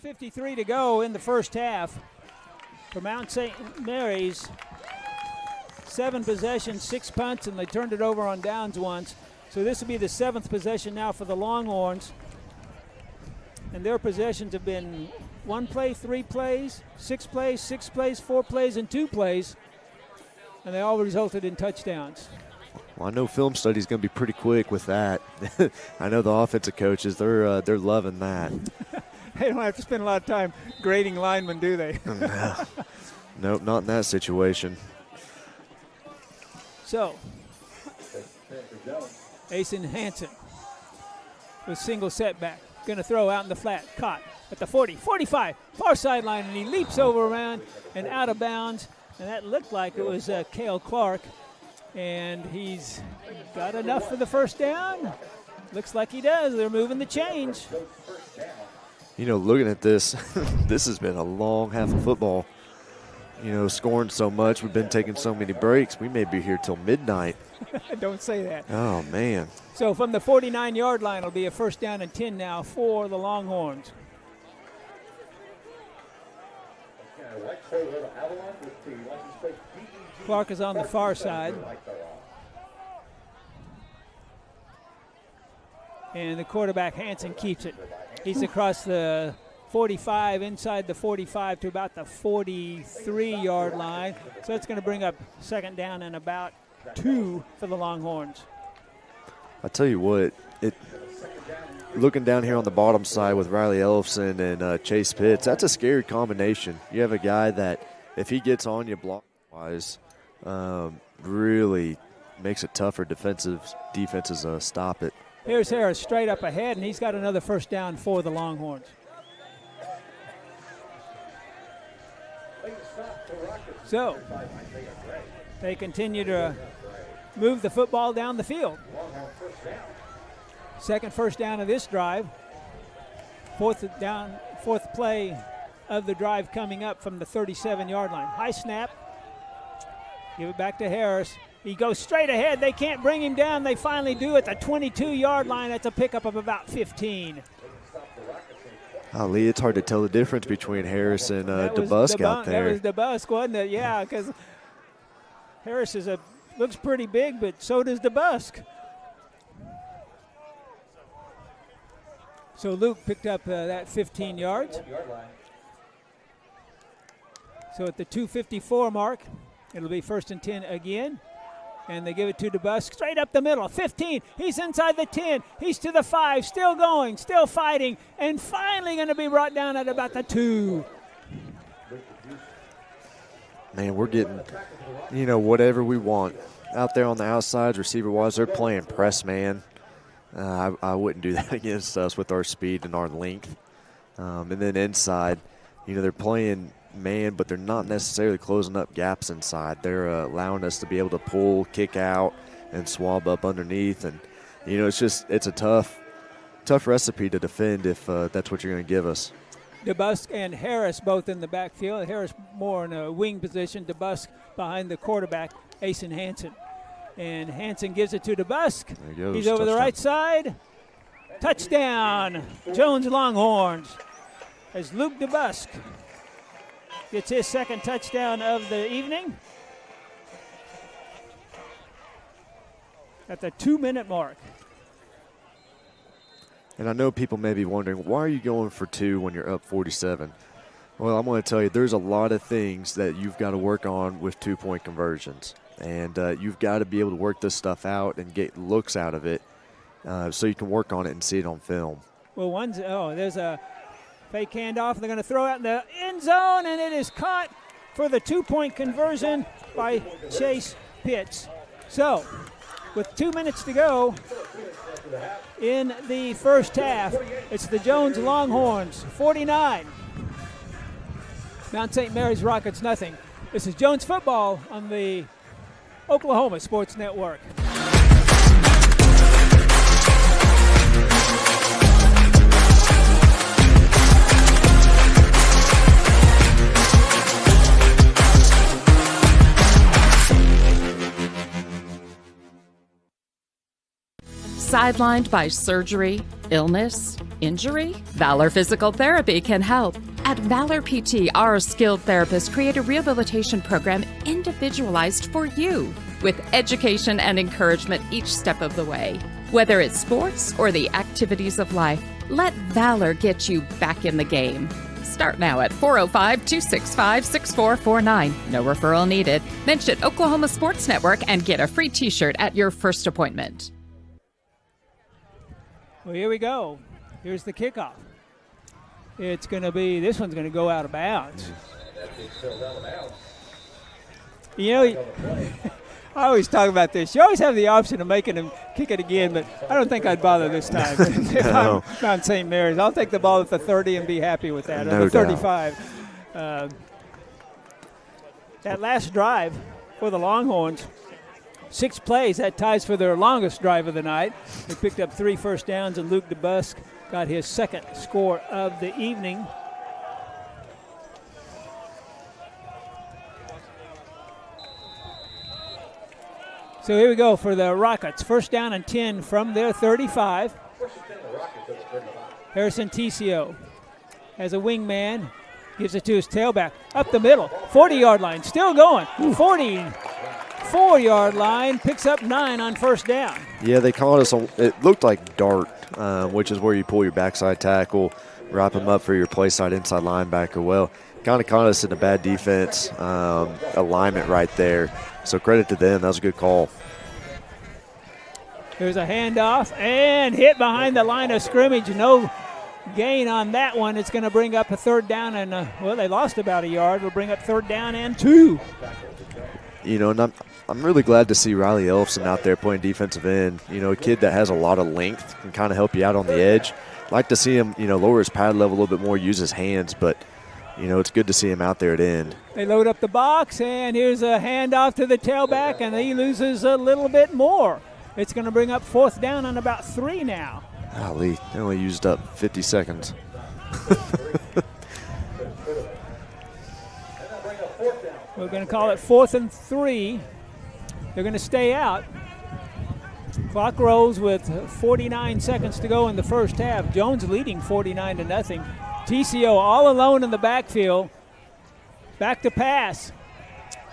.53 to go in the first half for Mount St. Mary's. 7 possessions, 6 punts, and they turned it over on downs once. So this will be the 7th possession now for the Longhorns. And their possessions have been 1 play, 3 plays, 6 plays, 6 plays, 4 plays, and 2 plays. And they all resulted in touchdowns. Well, I know film study is going to be pretty quick with that. I know the offensive coaches, they're loving that. They don't have to spend a lot of time grading linemen, do they? Nope, not in that situation. So, Asen Hansen with single setback. Going to throw out in the flat. Caught at the 40, 45, far sideline, and he leaps over around and out of bounds. And that looked like it was Cale Clark. And he's got enough for the first down. Looks like he does. They're moving the change. You know, looking at this, this has been a long half of football. You know, scoring so much, we've been taking so many breaks. We may be here till midnight. Don't say that. Oh, man. So from the 49-yard line, it'll be a first down and 10 now for the Longhorns. Clark is on the far side. And the quarterback, Hansen, keeps it. He's across the 45, inside the 45 to about the 43-yard line. So that's going to bring up second down and about 2 for the Longhorns. I tell you what, looking down here on the bottom side with Riley Ellefson and Chase Pitts, that's a scary combination. You have a guy that, if he gets on you block-wise, really makes it tough for defenses stop it. Here's Harris straight up ahead, and he's got another first down for the Longhorns. So they continue to move the football down the field. Second first down of this drive. Fourth play of the drive coming up from the 37-yard line. High snap. Give it back to Harris. He goes straight ahead. They can't bring him down. They finally do at the 22-yard line. That's a pickup of about 15. Lee, it's hard to tell the difference between Harris and DeBusk out there. That was DeBusk, wasn't it? Yeah, because Harris looks pretty big, but so does DeBusk. So Luke picked up that 15 yards. So at the 2:54 mark, it'll be 1st and 10 again. And they give it to DeBusk straight up the middle. 15. He's inside the 10. He's to the 5. Still going. Still fighting. And finally going to be brought down at about the 2. Man, we're getting, whatever we want. Out there on the outside, receiver-wise, they're playing press man. I wouldn't do that against us with our speed and our length. And then inside, they're playing man, but they're not necessarily closing up gaps inside. They're allowing us to be able to pull, kick out, and swab up underneath. And, it's a tough recipe to defend if that's what you're going to give us. DeBusk and Harris both in the backfield. Harris more in a wing position. DeBusk behind the quarterback, Asen Hansen. And Hansen gives it to DeBusk. There he goes. He's over the right side. Touchdown, Jones Longhorns. As Luke DeBusk gets his second touchdown of the evening at the 2-minute mark. And I know people may be wondering, why are you going for 2 when you're up 47? Well, I'm going to tell you, there's a lot of things that you've got to work on with 2-point conversions. And you've got to be able to work this stuff out and get looks out of it so you can work on it and see it on film. Well, there's a fake handoff. They're going to throw out in the end zone, and it is caught for the 2-point conversion by Chase Pitts. So, with 2 minutes to go in the first half, it's the Jones Longhorns 49, Mount St. Mary's Rockets nothing. This is Jones football on the Oklahoma Sports Network. Sidelined by surgery, illness, injury? Valor Physical Therapy can help. At Valor PT, our skilled therapists create a rehabilitation program individualized for you, with education and encouragement each step of the way. Whether it's sports or the activities of life, let Valor get you back in the game. Start now at 405-265-6449. No referral needed. Mention Oklahoma Sports Network and get a free t-shirt at your first appointment. Well, here we go. Here's the kickoff. It's going to be, this one's going to go out of bounds. I always talk about this. You always have the option of making him kick it again, but I don't think I'd bother this time. If I'm Mount St. Mary's, I'll take the ball at the 30 and be happy with that, no or the 35. That last drive for the Longhorns, 6 plays, that ties for their longest drive of the night. They picked up 3 first downs, and Luke DeBusk got his second score of the evening. So here we go for the Rockets. 1st down and 10 from their 35. Harrison Ticio has a wingman, gives it to his tailback. Up the middle, 40-yard line, still going. 44-yard line, picks up 9 on 1st down. Yeah, they called us on, it looked like dart, which is where you pull your backside tackle, wrap them up for your play side inside linebacker. Well, kind of caught us in a bad defense alignment right there. So credit to them. That was a good call. There's a handoff and hit behind the line of scrimmage. No gain on that one. It's going to bring up a 3rd down, and they lost about a yard. We'll bring up 3rd down and 2. And I'm really glad to see Riley Elfson out there playing defensive end. A kid that has a lot of length, can kind of help you out on the edge. Like to see him, lower his pad level a little bit more, use his hands, but it's good to see him out there at end. They load up the box, and here's a handoff to the tailback, and he loses a little bit more. It's going to bring up 4th down on about 3 now. Golly, they only used up 50 seconds. We're going to call it 4th and 3. They're going to stay out. Clock rolls with 49 seconds to go in the first half. Jones leading 49-0. Ticio all alone in the backfield. Back to pass.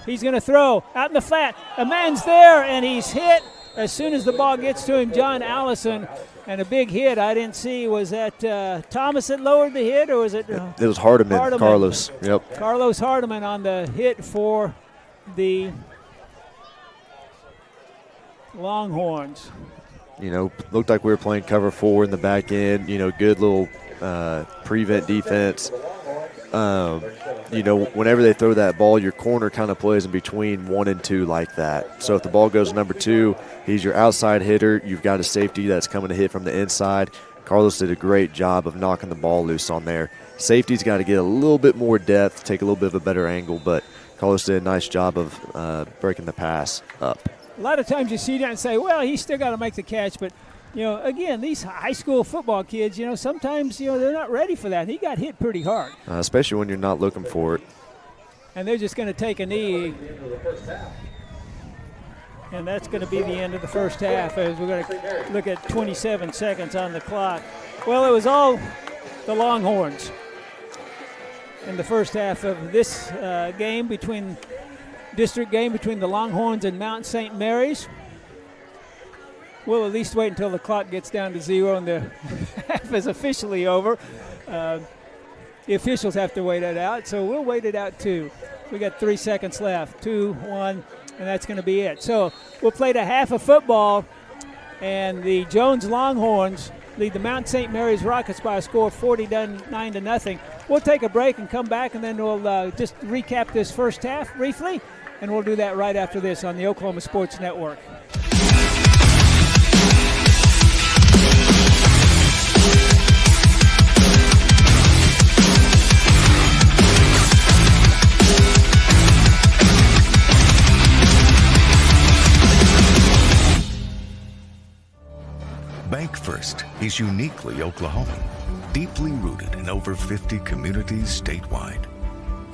He's going to throw out in the flat. A man's there, and he's hit as soon as the ball gets to him, John Allison, and a big hit I didn't see. Was that Thomas that lowered the hit, or was it? It was Hardiman, Carlos. Yep. Carlos Hardiman on the hit for the Longhorns. Looked like we were playing cover 4 in the back end. Good little prevent defense. Whenever they throw that ball, your corner kind of plays in between 1 and 2 like that. So if the ball goes to number 2, he's your outside hitter. You've got a safety that's coming to hit from the inside. Carlos did a great job of knocking the ball loose on there. Safety's got to get a little bit more depth, take a little bit of a better angle, but Carlos did a nice job of breaking the pass up. A lot of times you see that and say, well, he's still got to make the catch, but again, these high school football kids, sometimes, they're not ready for that. He got hit pretty hard. Especially when you're not looking for it. And they're just going to take a knee. And that's going to be the end of the first half, as we're going to look at 27 seconds on the clock. Well, it was all the Longhorns in the first half of this district game between the Longhorns and Mount St. Mary's. We'll at least wait until the clock gets down to 0 and the half is officially over. The officials have to wait that out, so we'll wait it out too. We got 3 seconds left, 2, 1, and that's going to be it. So we'll play the half of football, and the Jones Longhorns lead the Mount St. Mary's Rockets by a score of 49-0. We'll take a break and come back, and then we'll just recap this first half briefly, and we'll do that right after this on the Oklahoma Sports Network. Bank First is uniquely Oklahoman, deeply rooted in over 50 communities statewide.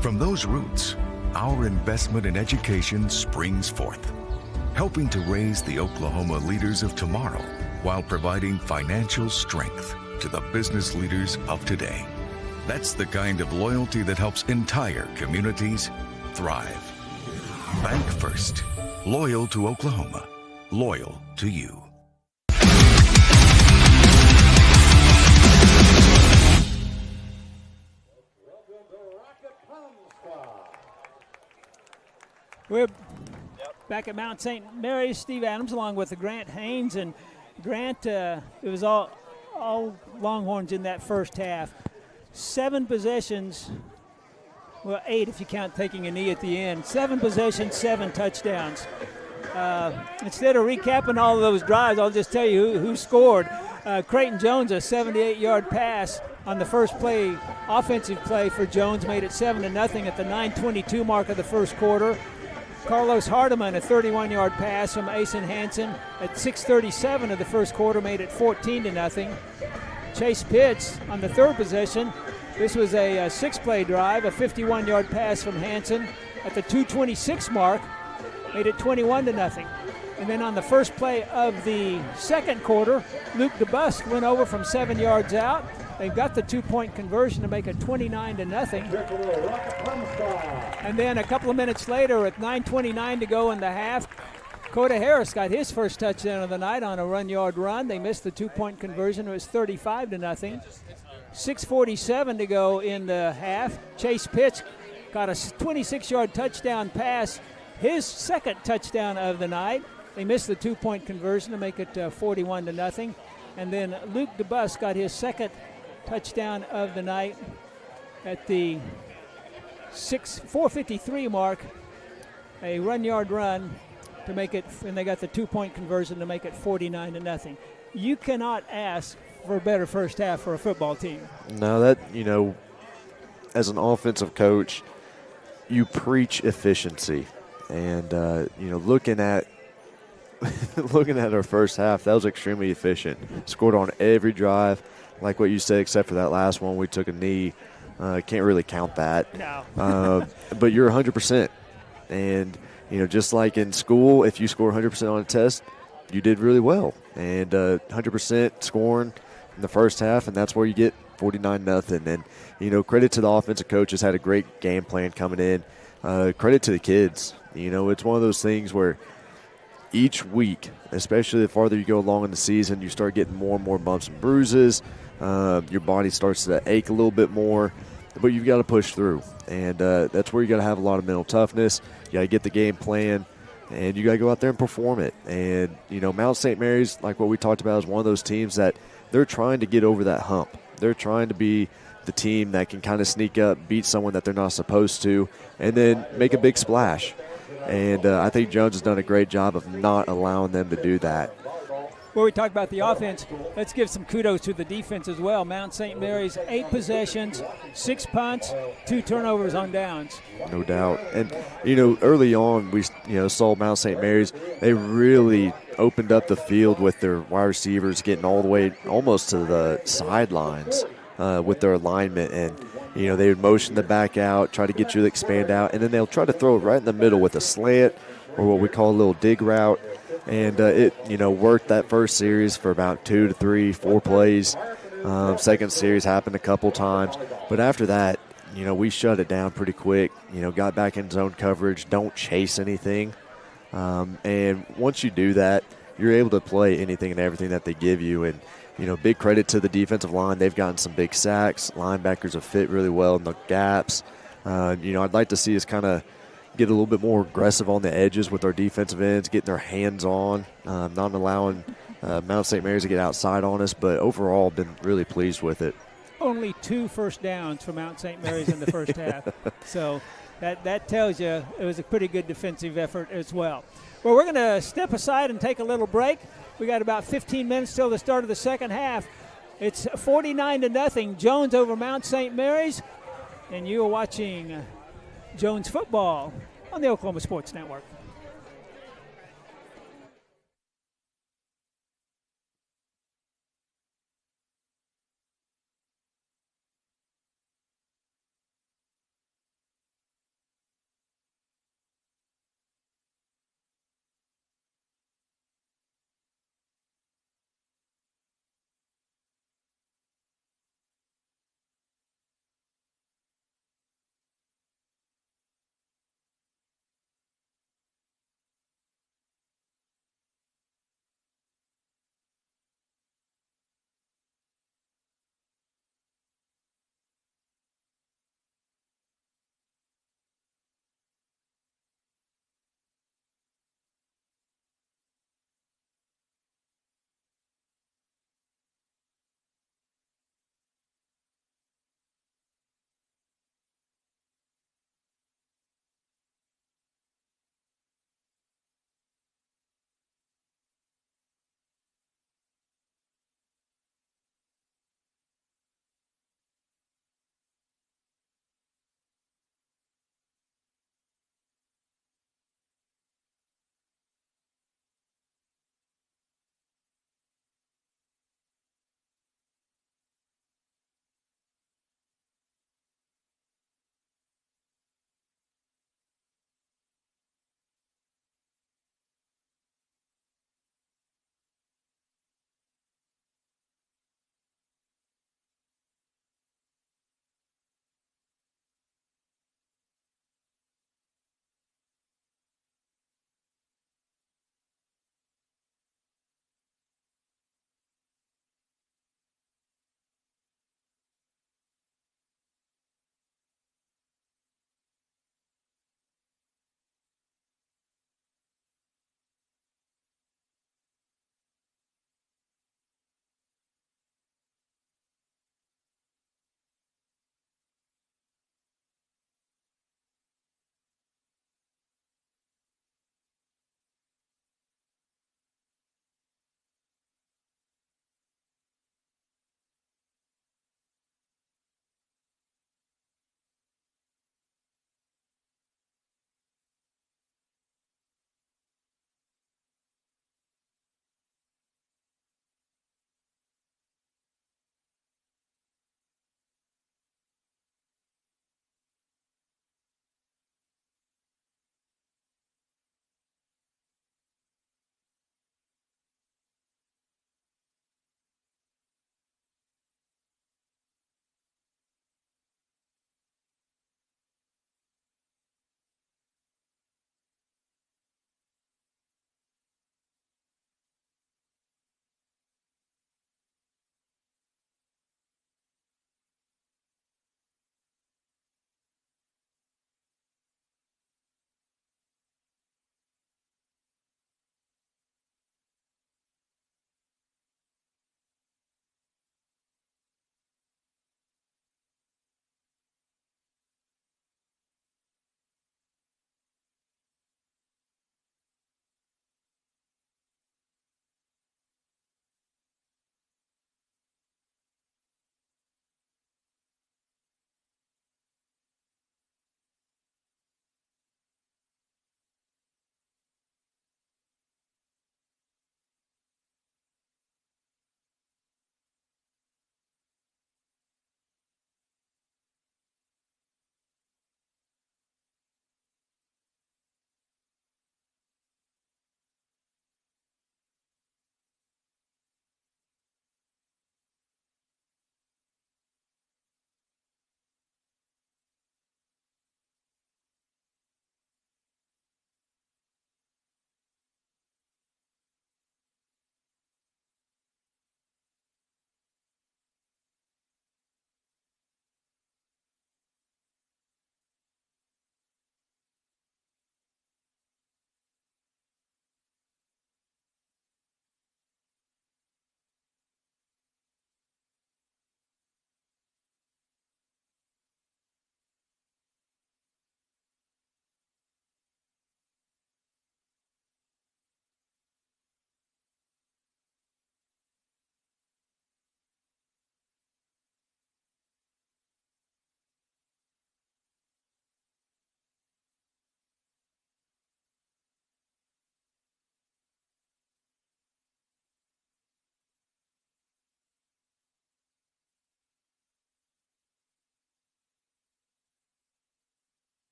From those roots, our investment in education springs forth, helping to raise the Oklahoma leaders of tomorrow while providing financial strength to the business leaders of today. That's the kind of loyalty that helps entire communities thrive. Bank First, loyal to Oklahoma, loyal to you. We're back at Mount St. Mary's. Steve Adams along with Grant Haynes. And Grant, it was all Longhorns in that first half. 7 possessions, well, 8 if you count taking a knee at the end. 7 possessions, 7 touchdowns. Instead of recapping all of those drives, I'll just tell you who scored. Creighton Jones, a 78-yard pass on the first play, offensive play for Jones, made it 7-0 at the 9:22 mark of the first quarter. Carlos Hardiman, a 31-yard pass from Asen Hansen at 6:37 of the first quarter, made it 14-0. Chase Pitts on the third possession. This was a 6-play drive, a 51-yard pass from Hansen at the 2:26 mark, made it 21-0. And then on the first play of the second quarter, Luke DeBusk went over from 7 yards out. They've got the 2-point conversion to make it 29-0. And then a couple of minutes later, with 9:29 to go in the half, Coda Harris got his first touchdown of the night on a run-yard run. They missed the 2-point conversion. It was 35-0. 6:47 to go in the half. Chase Pitts got a 26-yard touchdown pass, his second touchdown of the night. They missed the 2-point conversion to make it 41-0. And then Luke DeBusk got his second touchdown of the night at the 4:53 mark, a run-yard run to make it, and they got the 2-point conversion to make it 49-0. You cannot ask for a better first half for a football team. No, that, as an offensive coach, you preach efficiency. And, looking at our first half, that was extremely efficient. Scored on every drive, like what you said, except for that last one. We took a knee. Can't really count that. No. But you're 100%. And, just like in school, if you score 100% on a test, you did really well. And 100% scoring in the first half, and that's where you get 49-0. And, credit to the offensive coaches, had a great game plan coming in. Credit to the kids. It's one of those things where each week, especially the farther you go along in the season, you start getting more and more bumps and bruises. Your body starts to ache a little bit more, but you've got to push through. And that's where you got to have a lot of mental toughness. You got to get the game plan, and you got to go out there and perform it. And, Mount St. Mary's, like what we talked about, is one of those teams that they're trying to get over that hump. They're trying to be the team that can kind of sneak up, beat someone that they're not supposed to, and then make a big splash. And I think Jones has done a great job of not allowing them to do that. Well, we talked about the offense. Let's give some kudos to the defense as well. Mount St. Mary's, 8 possessions, 6 punts, 2 turnovers on downs. No doubt. And, early on we, saw Mount St. Mary's. They really opened up the field with their wide receivers getting all the way almost to the sidelines with their alignment. And, they would motion the back out, try to get you to expand out, and then they'll try to throw it right in the middle with a slant or what we call a little dig route. And it, worked that first series for about 2 to 3, 4 plays. Second series happened a couple times. But after that, we shut it down pretty quick. Got back in zone coverage, don't chase anything. And once you do that, you're able to play anything and everything that they give you. And, big credit to the defensive line. They've gotten some big sacks. Linebackers have fit really well in the gaps. I'd like to see us kind of get a little bit more aggressive on the edges with our defensive ends, getting their hands on, not allowing Mount St. Mary's to get outside on us. But overall, been really pleased with it. Only 2 first downs for Mount St. Mary's in the first half. So that tells you it was a pretty good defensive effort as well. Well, we're going to step aside and take a little break. We got about 15 minutes till the start of the second half. It's 49-0, Jones over Mount St. Mary's, and you are watching Jones football on the Oklahoma Sports Network.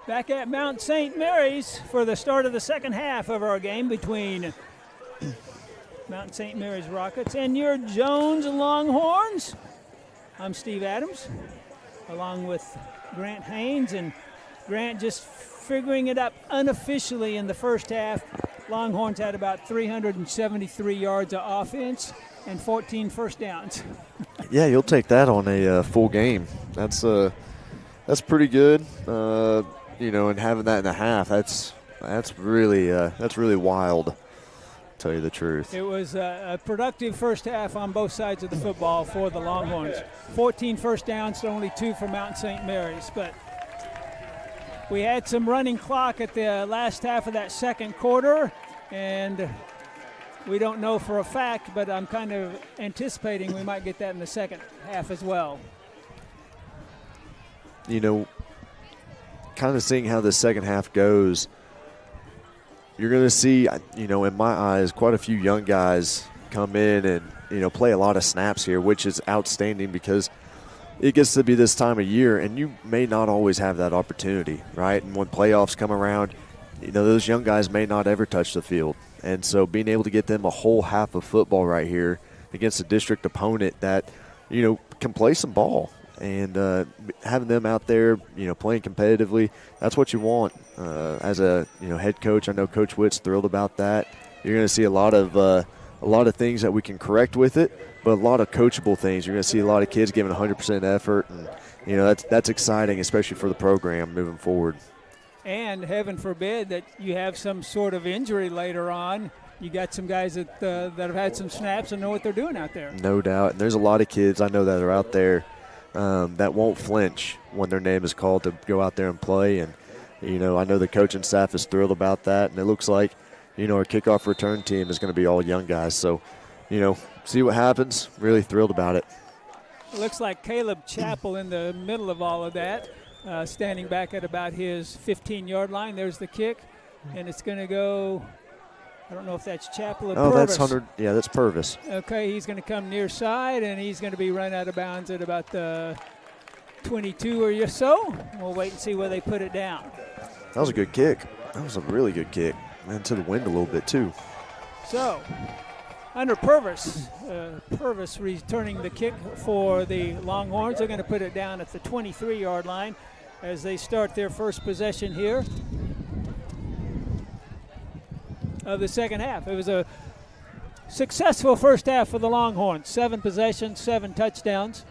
Back at Mount St. Mary's for the start of the second half of our game between Mount St. Mary's Rockets and your Jones Longhorns. I'm Steve Adams, along with Grant Haynes, and Grant just figuring it up unofficially in the first half. Longhorns had about 373 yards of offense and 14 first downs. Yeah, you'll take that on a full game. That's pretty good. And having that in the half, that's really wild, to tell you the truth. It was a productive first half on both sides of the football for the Longhorns. 14 first downs to only 2 for Mount St. Mary's, but we had some running clock at the last half of that second quarter, and we don't know for a fact, but I'm kind of anticipating we might get that in the second half as well. Kind of seeing how the second half goes, you're going to see, in my eyes, quite a few young guys come in and, play a lot of snaps here, which is outstanding because it gets to be this time of year, and you may not always have that opportunity, right? And when playoffs come around, those young guys may not ever touch the field. And so being able to get them a whole half of football right here against a district opponent that, can play some ball. And having them out there, playing competitively, that's what you want as a head coach. I know Coach Witt's thrilled about that. You're going to see a lot of things that we can correct with it, but a lot of coachable things. You're going to see a lot of kids giving 100% effort, and that's exciting, especially for the program moving forward. And heaven forbid that you have some sort of injury later on. You got some guys that have had some snaps and know what they're doing out there. No doubt. And there's a lot of kids I know that are out there that won't flinch when their name is called to go out there and play. And, I know the coaching staff is thrilled about that. And it looks like, our kickoff return team is going to be all young guys. So, see what happens. Really thrilled about it. It looks like Caleb Chappell in the middle of all of that, standing back at about his 15-yard line. There's the kick. And it's going to go – I don't know if that's Chappell or Purvis. That's 100. Yeah, that's Purvis. Okay, he's going to come near side, and he's going to be run out of bounds at about the 22 or so. We'll wait and see where they put it down. That was a good kick. That was a really good kick. And to the wind a little bit, too. So, under Purvis, Purvis returning the kick for the Longhorns. They're going to put it down at the 23-yard line as they start their first possession here of the second half. It was a successful first half for the Longhorns. 7 possessions, 7 touchdowns.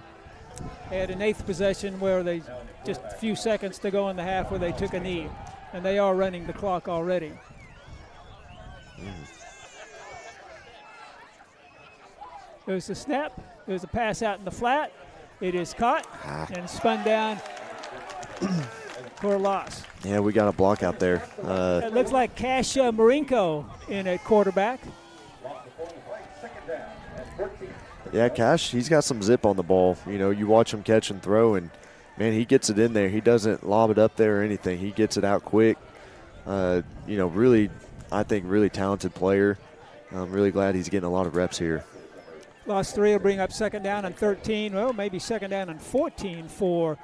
They had an 8th possession where they just a few seconds to go in the half where they took a knee. And they are running the clock already. There's the snap. There's a pass out in the flat. It is caught and spun down for a loss. Yeah, we got a block out there. It looks like Cash Marinko in at quarterback. Yeah, Cash, he's got some zip on the ball. You watch him catch and throw, and, man, he gets it in there. He doesn't lob it up there or anything. He gets it out quick. Really, I think, really talented player. I'm really glad he's getting a lot of reps here. Loss 3 will bring up second down and 13. Well, maybe second down and 14 for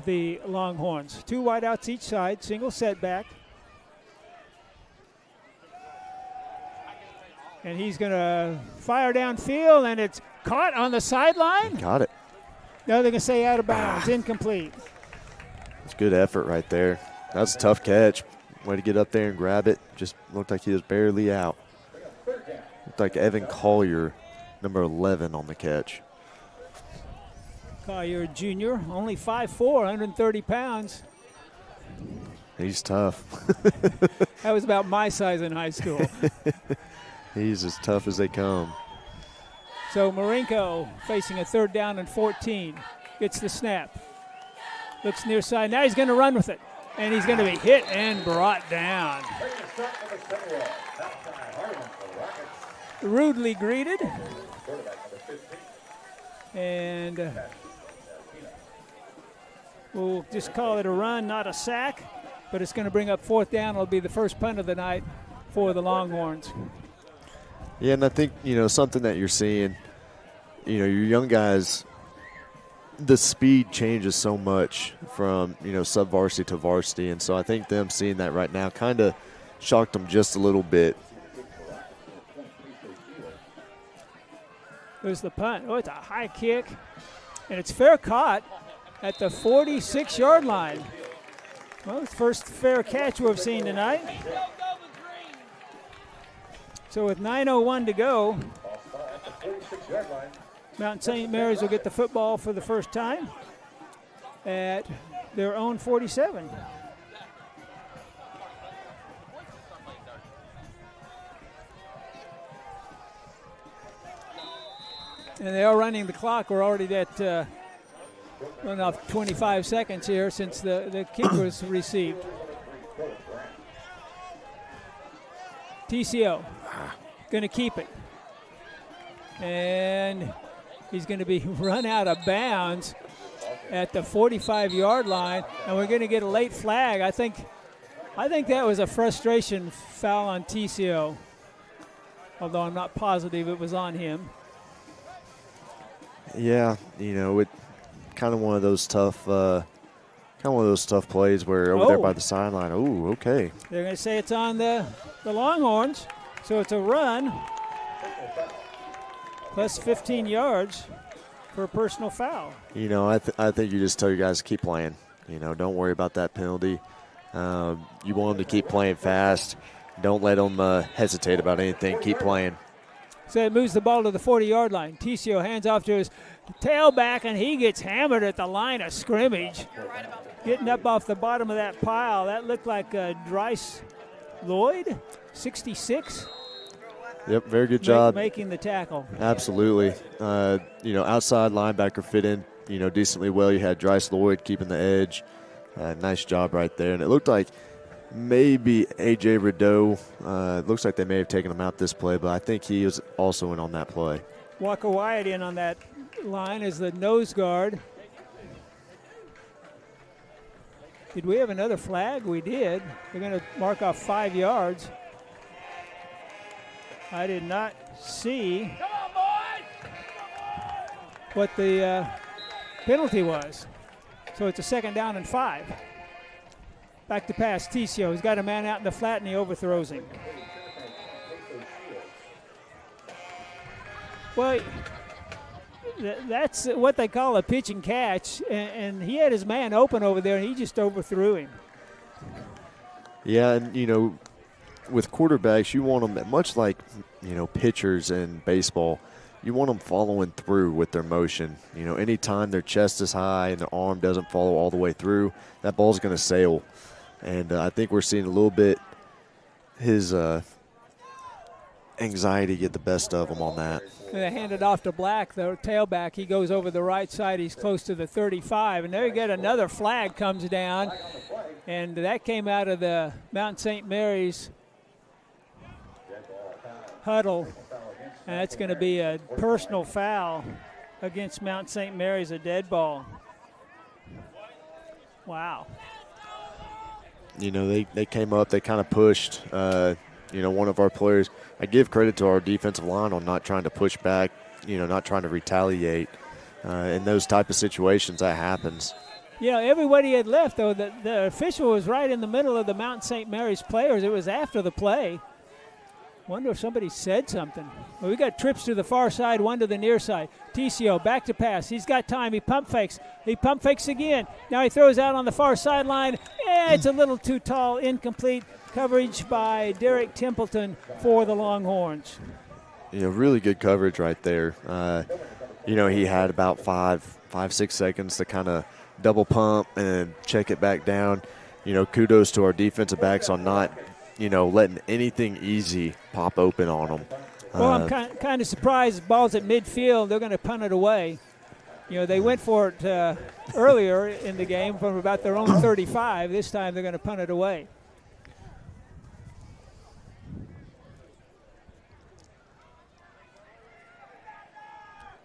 the Longhorns. 2 wideouts each side, single setback. And he's going to fire downfield, and it's caught on the sideline. Got it. No, they're going to say out of bounds, incomplete. It's good effort right there. That's a tough catch. Way to get up there and grab it. Just looked like he was barely out. Looked like Evan Collier, number 11, on the catch. Collier Jr., only 5'4", 130 pounds. He's tough. That was about my size in high school. He's as tough as they come. So Marinko facing a 3rd down and 14. Gets the snap. Looks near side. Now he's going to run with it. And he's going to be hit and brought down. Rudely greeted. And we'll just call it a run, not a sack. But it's going to bring up 4th down. It'll be the first punt of the night for the Longhorns. Yeah, and I think, something that you're seeing, your young guys, the speed changes so much from, sub-varsity to varsity. And so I think them seeing that right now kind of shocked them just a little bit. There's the punt. Oh, it's a high kick. And it's fair caught at the 46-yard line. Well, it's the first fair catch we've seen tonight. So with 9:01 to go, Mount St. Mary's will get the football for the first time at their own 47. And they are running the clock. We're already at run off 25 seconds here since the kick was received. TCO going to keep it. And he's going to be run out of bounds at the 45-yard line, and we're going to get a late flag. I think that was a frustration foul on TCO, although I'm not positive it was on him. Yeah, it kind of one of those tough plays where over there by the sideline. Oh, okay. They're going to say it's on the Longhorns, so it's a run plus 15 yards for a personal foul. I think you just tell your guys to keep playing. Don't worry about that penalty. You want them to keep playing fast. Don't let them hesitate about anything. Keep playing. So it moves the ball to the 40-yard line. TCO hands off to his tailback, and he gets hammered at the line of scrimmage. Getting up off the bottom of that pile. That looked like Dryce Lloyd, 66. Yep, very good job. Making the tackle. Absolutely. Outside linebacker fit in, decently well. You had Dryce Lloyd keeping the edge. Nice job right there. And it looked like maybe A.J. Rideau, looks like they may have taken him out this play, but I think he was also in on that play. Walker Wyatt in on that line as the nose guard. Did we have another flag? We did. They're going to mark off 5 yards. I did not see what the penalty was. So it's a 2nd down and 5. Back to pass, TCO. He's got a man out in the flat, and he overthrows him. Well, that's what they call a pitch and catch, and he had his man open over there, and he just overthrew him. Yeah, and, with quarterbacks, you want them, much like, pitchers in baseball, you want them following through with their motion. Anytime their chest is high and their arm doesn't follow all the way through, that ball's going to sail. And I think we're seeing a little bit his anxiety get the best of him on that. They hand it off to Black, the tailback. He goes over the right side. He's close to the 35. And there you get another flag comes down. And that came out of the Mount St. Mary's huddle. And that's going to be a personal foul against Mount St. Mary's, a dead ball. Wow. They came up, they kind of pushed, one of our players. I give credit to our defensive line on not trying to push back, not trying to retaliate. In those type of situations, that happens. Everybody had left, though. The official was right in the middle of the Mount St. Mary's players. It was after the play. Wonder if somebody said something. Well, we got trips to the far side, one to the near side. TCO back to pass. He's got time. He pump fakes. He pump fakes again. Now he throws out on the far sideline. It's a little too tall. Incomplete coverage by Derek Templeton for the Longhorns. Really good coverage right there. He had about 5-6 seconds to kind of double pump and check it back down. Kudos to our defensive backs on not letting anything easy pop open on them. Well, I'm kind of surprised. Ball's at midfield. They're going to punt it away. They went for it earlier in the game from about their own 35. This time they're going to punt it away.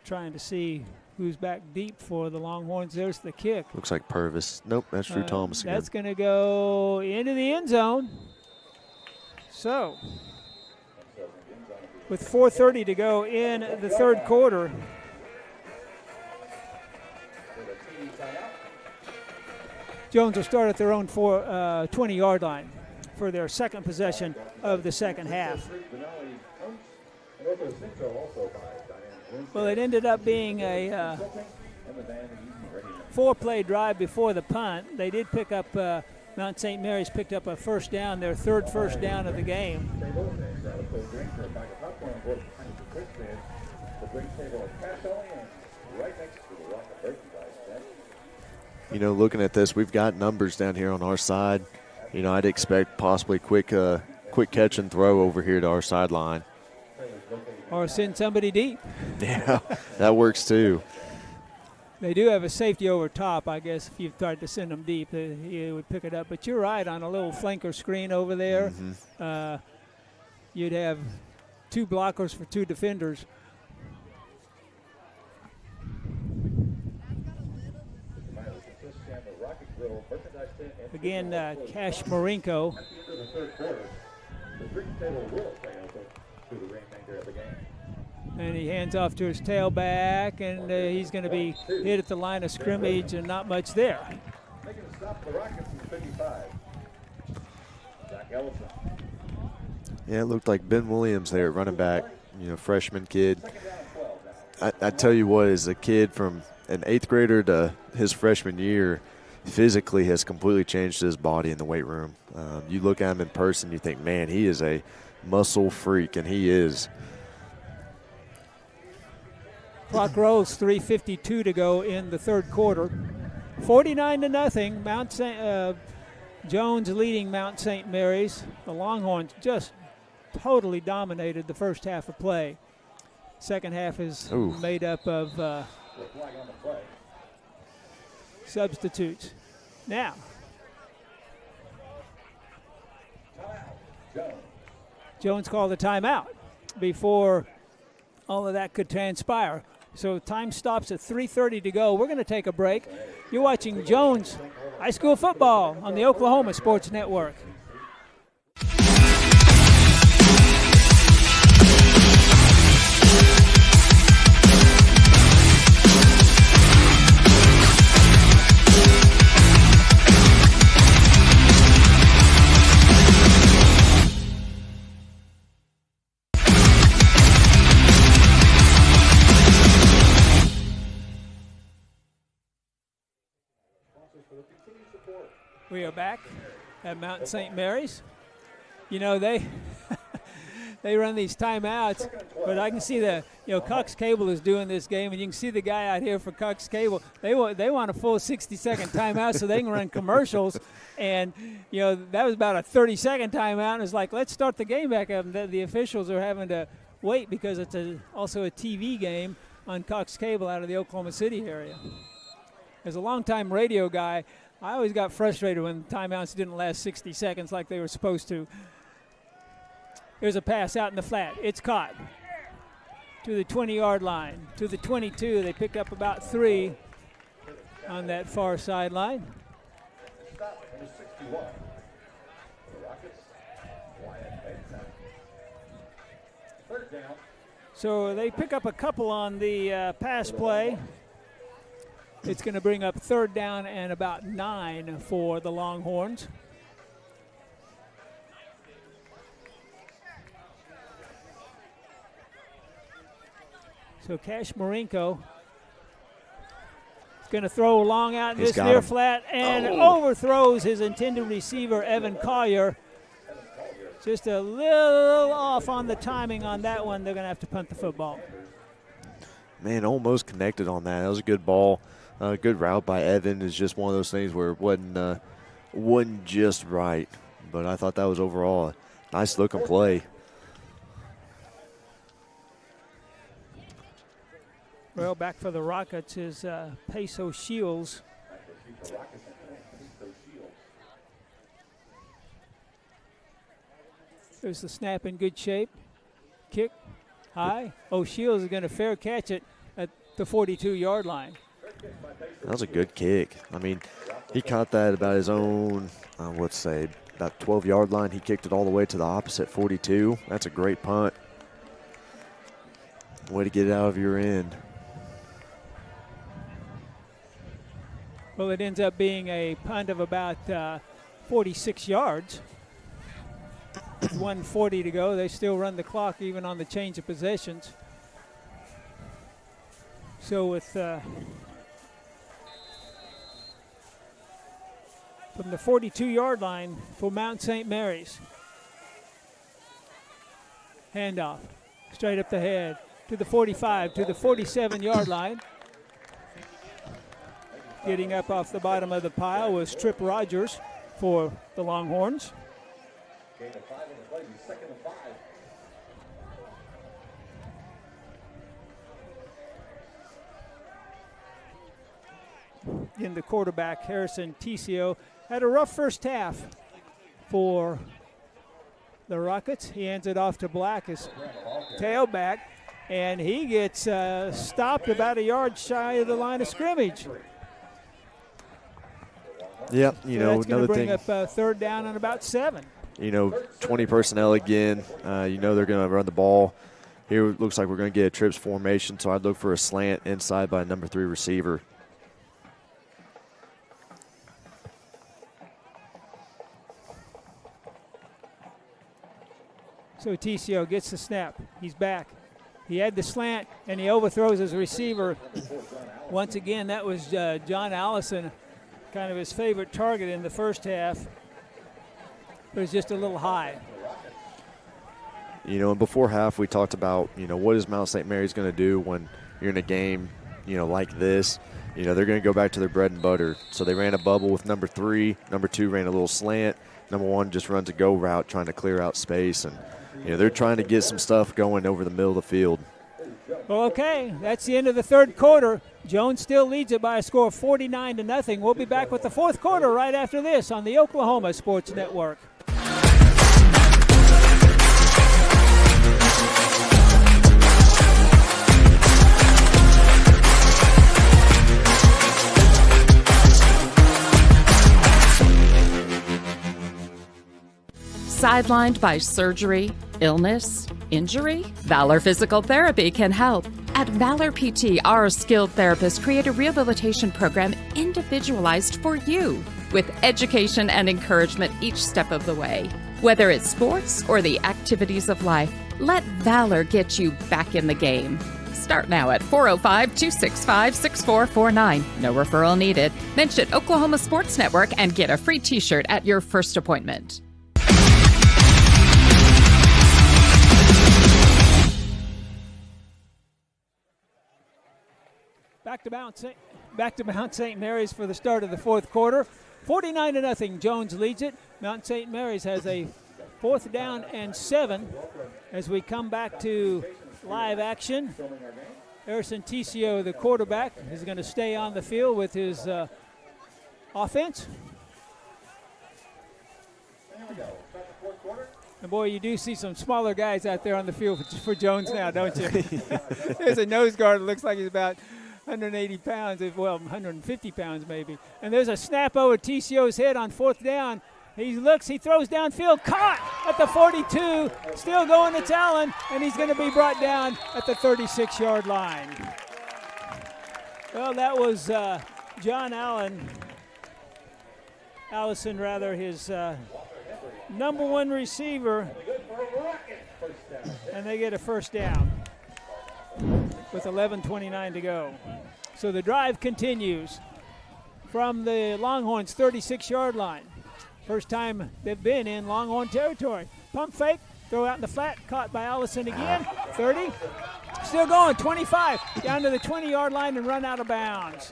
Trying to see who's back deep for the Longhorns. There's the kick. Looks like Purvis. Nope, that's Drew Thomas again. That's going to go into the end zone. So, with 4:30 to go in the third quarter, Jones will start at their own 20-yard line for their second possession of the second half. Well, it ended up being a 4-play drive before the punt. They did pick up, Mount St. Mary's picked up a first down, their third first down of the game. You know, looking at this, we've got numbers down here on our side. You know, I'd expect possibly quick catch and throw over here to our sideline. Or send somebody deep. Yeah, that works too. They do have a safety over top, I guess. If you tried to send them deep, he would pick it up. But you're right, on a little flanker screen over there, you'd have 2 blockers for 2 defenders. Again, Cash Marinko. And he hands off to his tailback, and he's going to be hit at the line of scrimmage, and not much there. Making a stop for the Rockets is 55. Zach Ellison. Yeah, it looked like Ben Williams there, running back, you know, freshman kid. I tell you what, as a kid from an 8th grader to his freshman year, physically has completely changed his body in the weight room. You look at him in person, you think, man, he is a muscle freak, and he is. Clock rolls, 3:52 to go in the third quarter. 49-0. Jones leading Mount St. Mary's. The Longhorns just totally dominated the first half of play. Second half is made up of substitutes. Now, Jones called a timeout before all of that could transpire. So time stops at 3:30 to go. We're going to take a break. You're watching Jones High School Football on the Oklahoma Sports Network. We are back at Mount St. Mary's. You know, they run these timeouts, but I can see Cox Cable is doing this game, and you can see the guy out here for Cox Cable. They want a full 60-second timeout so they can run commercials, and that was about a 30-second timeout. And it's like, let's start the game back up. And the officials are having to wait because it's also a TV game on Cox Cable out of the Oklahoma City area. As a longtime radio guy, I always got frustrated when timeouts didn't last 60 seconds like they were supposed to. Here's a pass out in the flat. It's caught to the 20-yard line, to the 22. They pick up about 3 on that far sideline. So they pick up a couple on the pass play. It's going to bring up 3rd down and about 9 for the Longhorns. So Cash Marinko is going to throw long out in this near flat and overthrows his intended receiver, Evan Collier. Just a little off on the timing on that one. They're going to have to punt the football. Man, almost connected on that. That was a good ball. Good route by Evan. Is just one of those things where it wasn't just right. But I thought that was overall a nice looking play. Well, back for the Rockets is Peso Shields. There's the snap in good shape. Kick high. Shields is going to fair catch it at the 42-yard line. That was a good kick. I mean, he caught that about his own, about 12-yard line. He kicked it all the way to the opposite 42. That's a great punt. Way to get it out of your end. Well, it ends up being a punt of about 46 yards. With 1:40 to go. They still run the clock even on the change of possessions. So with from the 42-yard line for Mount St. Mary's. Handoff straight up the head to the 45, to the 47-yard line. Getting up off the bottom of the pile was Trip Rogers for the Longhorns. Gain of 5 on the play, 2nd and 5. In the quarterback, Harrison Ticio, had a rough first half for the Rockets. He hands it off to Black, his tailback, and he gets stopped about a yard shy of the line of scrimmage. Yeah, you So know, that's going another to bring thing. up third down and about 7. You know, 20 personnel again. You know they're going to run the ball. Here it looks like we're going to get a trips formation, so I'd look for a slant inside by number 3 receiver. So Ticio gets the snap. He's back. He had the slant, and he overthrows his receiver. Once again, that was John Allison, kind of his favorite target in the first half. But it's just a little high. You know, and before half we talked about, you know, what is Mount St. Mary's going to do when you're in a game, you know, like this. You know, they're going to go back to their bread and butter. So they ran a bubble with number 3. Number 2 ran a little slant. Number 1 just runs a go route trying to clear out space. And, you know, they're trying to get some stuff going over the middle of the field. Well, okay, that's the end of the third quarter. Jones still leads it by a score of 49-0. We'll be back with the fourth quarter right after this on the Oklahoma Sports Network. Sidelined by surgery, illness, injury? Valor Physical Therapy can help. At Valor PT, our skilled therapists create a rehabilitation program individualized for you, with education and encouragement each step of the way. Whether it's sports or the activities of life, let Valor get you back in the game. Start now at 405-265-6449. No referral needed. Mention Oklahoma Sports Network and get a free t-shirt at your first appointment. Back to Mount St. Mary's for the start of the fourth quarter. 49-0. Jones leads it. Mount St. Mary's has a 4th down and 7 as we come back to live action. Harrison Ticio, the quarterback, is going to stay on the field with his offense. And boy, you do see some smaller guys out there on the field for Jones now, don't you? There's a nose guard that looks like he's about 180 pounds, well, 150 pounds maybe. And there's a snap over Ticio's head on 4th down. He looks, he throws downfield, caught at the 42, still going to Allen, and he's going to be brought down at the 36-yard line. Well, that was John Allison, his number 1 receiver, and they get a first down with 11:29 to go. So the drive continues from the Longhorns' 36-yard line. First time they've been in Longhorn territory. Pump fake, throw out in the flat, caught by Allison again. 30, still going, 25, down to the 20-yard line and run out of bounds.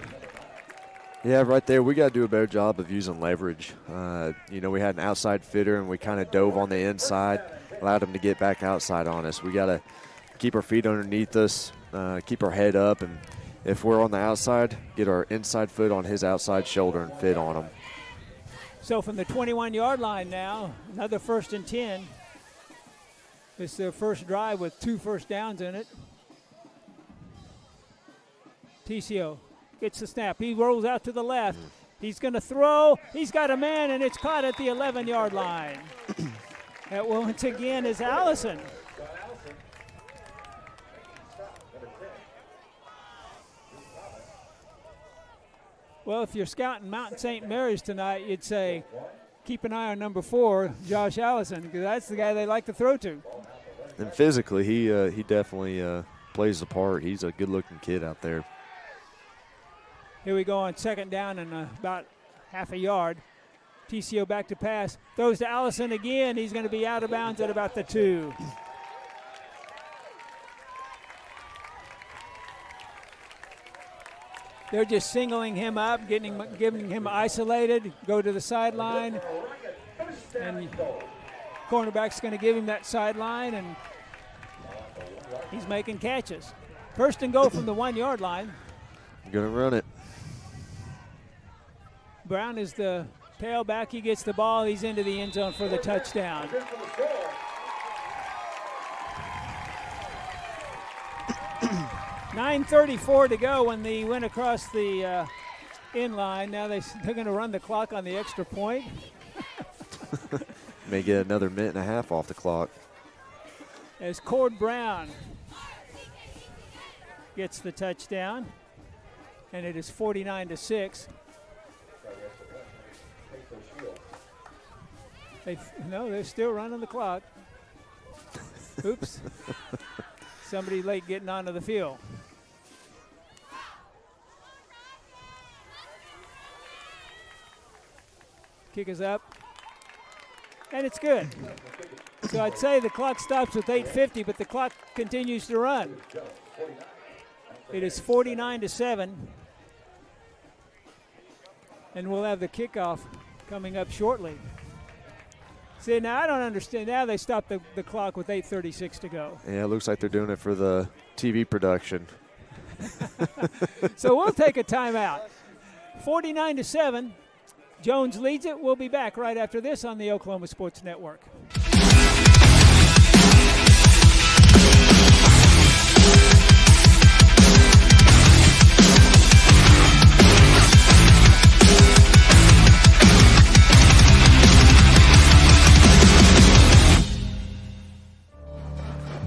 Yeah, right there, we got to do a better job of using leverage. You know, we had an outside fitter, and we kind of dove on the inside, allowed him to get back outside on us. We got to keep our feet underneath us, keep our head up, and if we're on the outside, get our inside foot on his outside shoulder and fit on him. So from the 21-yard line now, another 1st and 10. This is their first drive with 2 first downs in it. Ticio gets the snap. He rolls out to the left. He's going to throw. He's got a man, and it's caught at the 11-yard line. That once again is Allison. Well, if you're scouting Mountain St. Mary's tonight, you'd say keep an eye on number 4, Josh Allison, because that's the guy they like to throw to. And physically, he definitely plays the part. He's a good-looking kid out there. Here we go on second down and about half a yard. TCO back to pass. Throws to Allison again. He's going to be out of bounds at about the 2. They're just singling him up, giving him isolated, go to the sideline. And cornerback's going to give him that sideline, and he's making catches. First and goal from the 1-yard line. Going to run it. Brown is the tailback. He gets the ball. He's into the end zone for the touchdown. .9:34 to go when they went across the end line. Now they're going to run the clock on the extra point. May get another minute and a half off the clock. As Cord Brown gets the touchdown, and it is 49-6. They're still running the clock. Oops. Somebody late getting onto the field. Kick is up. And it's good. So I'd say the clock stops with 8:50, but the clock continues to run. It is 49-7. And we'll have the kickoff coming up shortly. See, now I don't understand. Now they stopped the clock with 8:36 to go. Yeah, it looks like they're doing it for the TV production. So we'll take a timeout. 49-7. Jones leads it. We'll be back right after this on the Oklahoma Sports Network.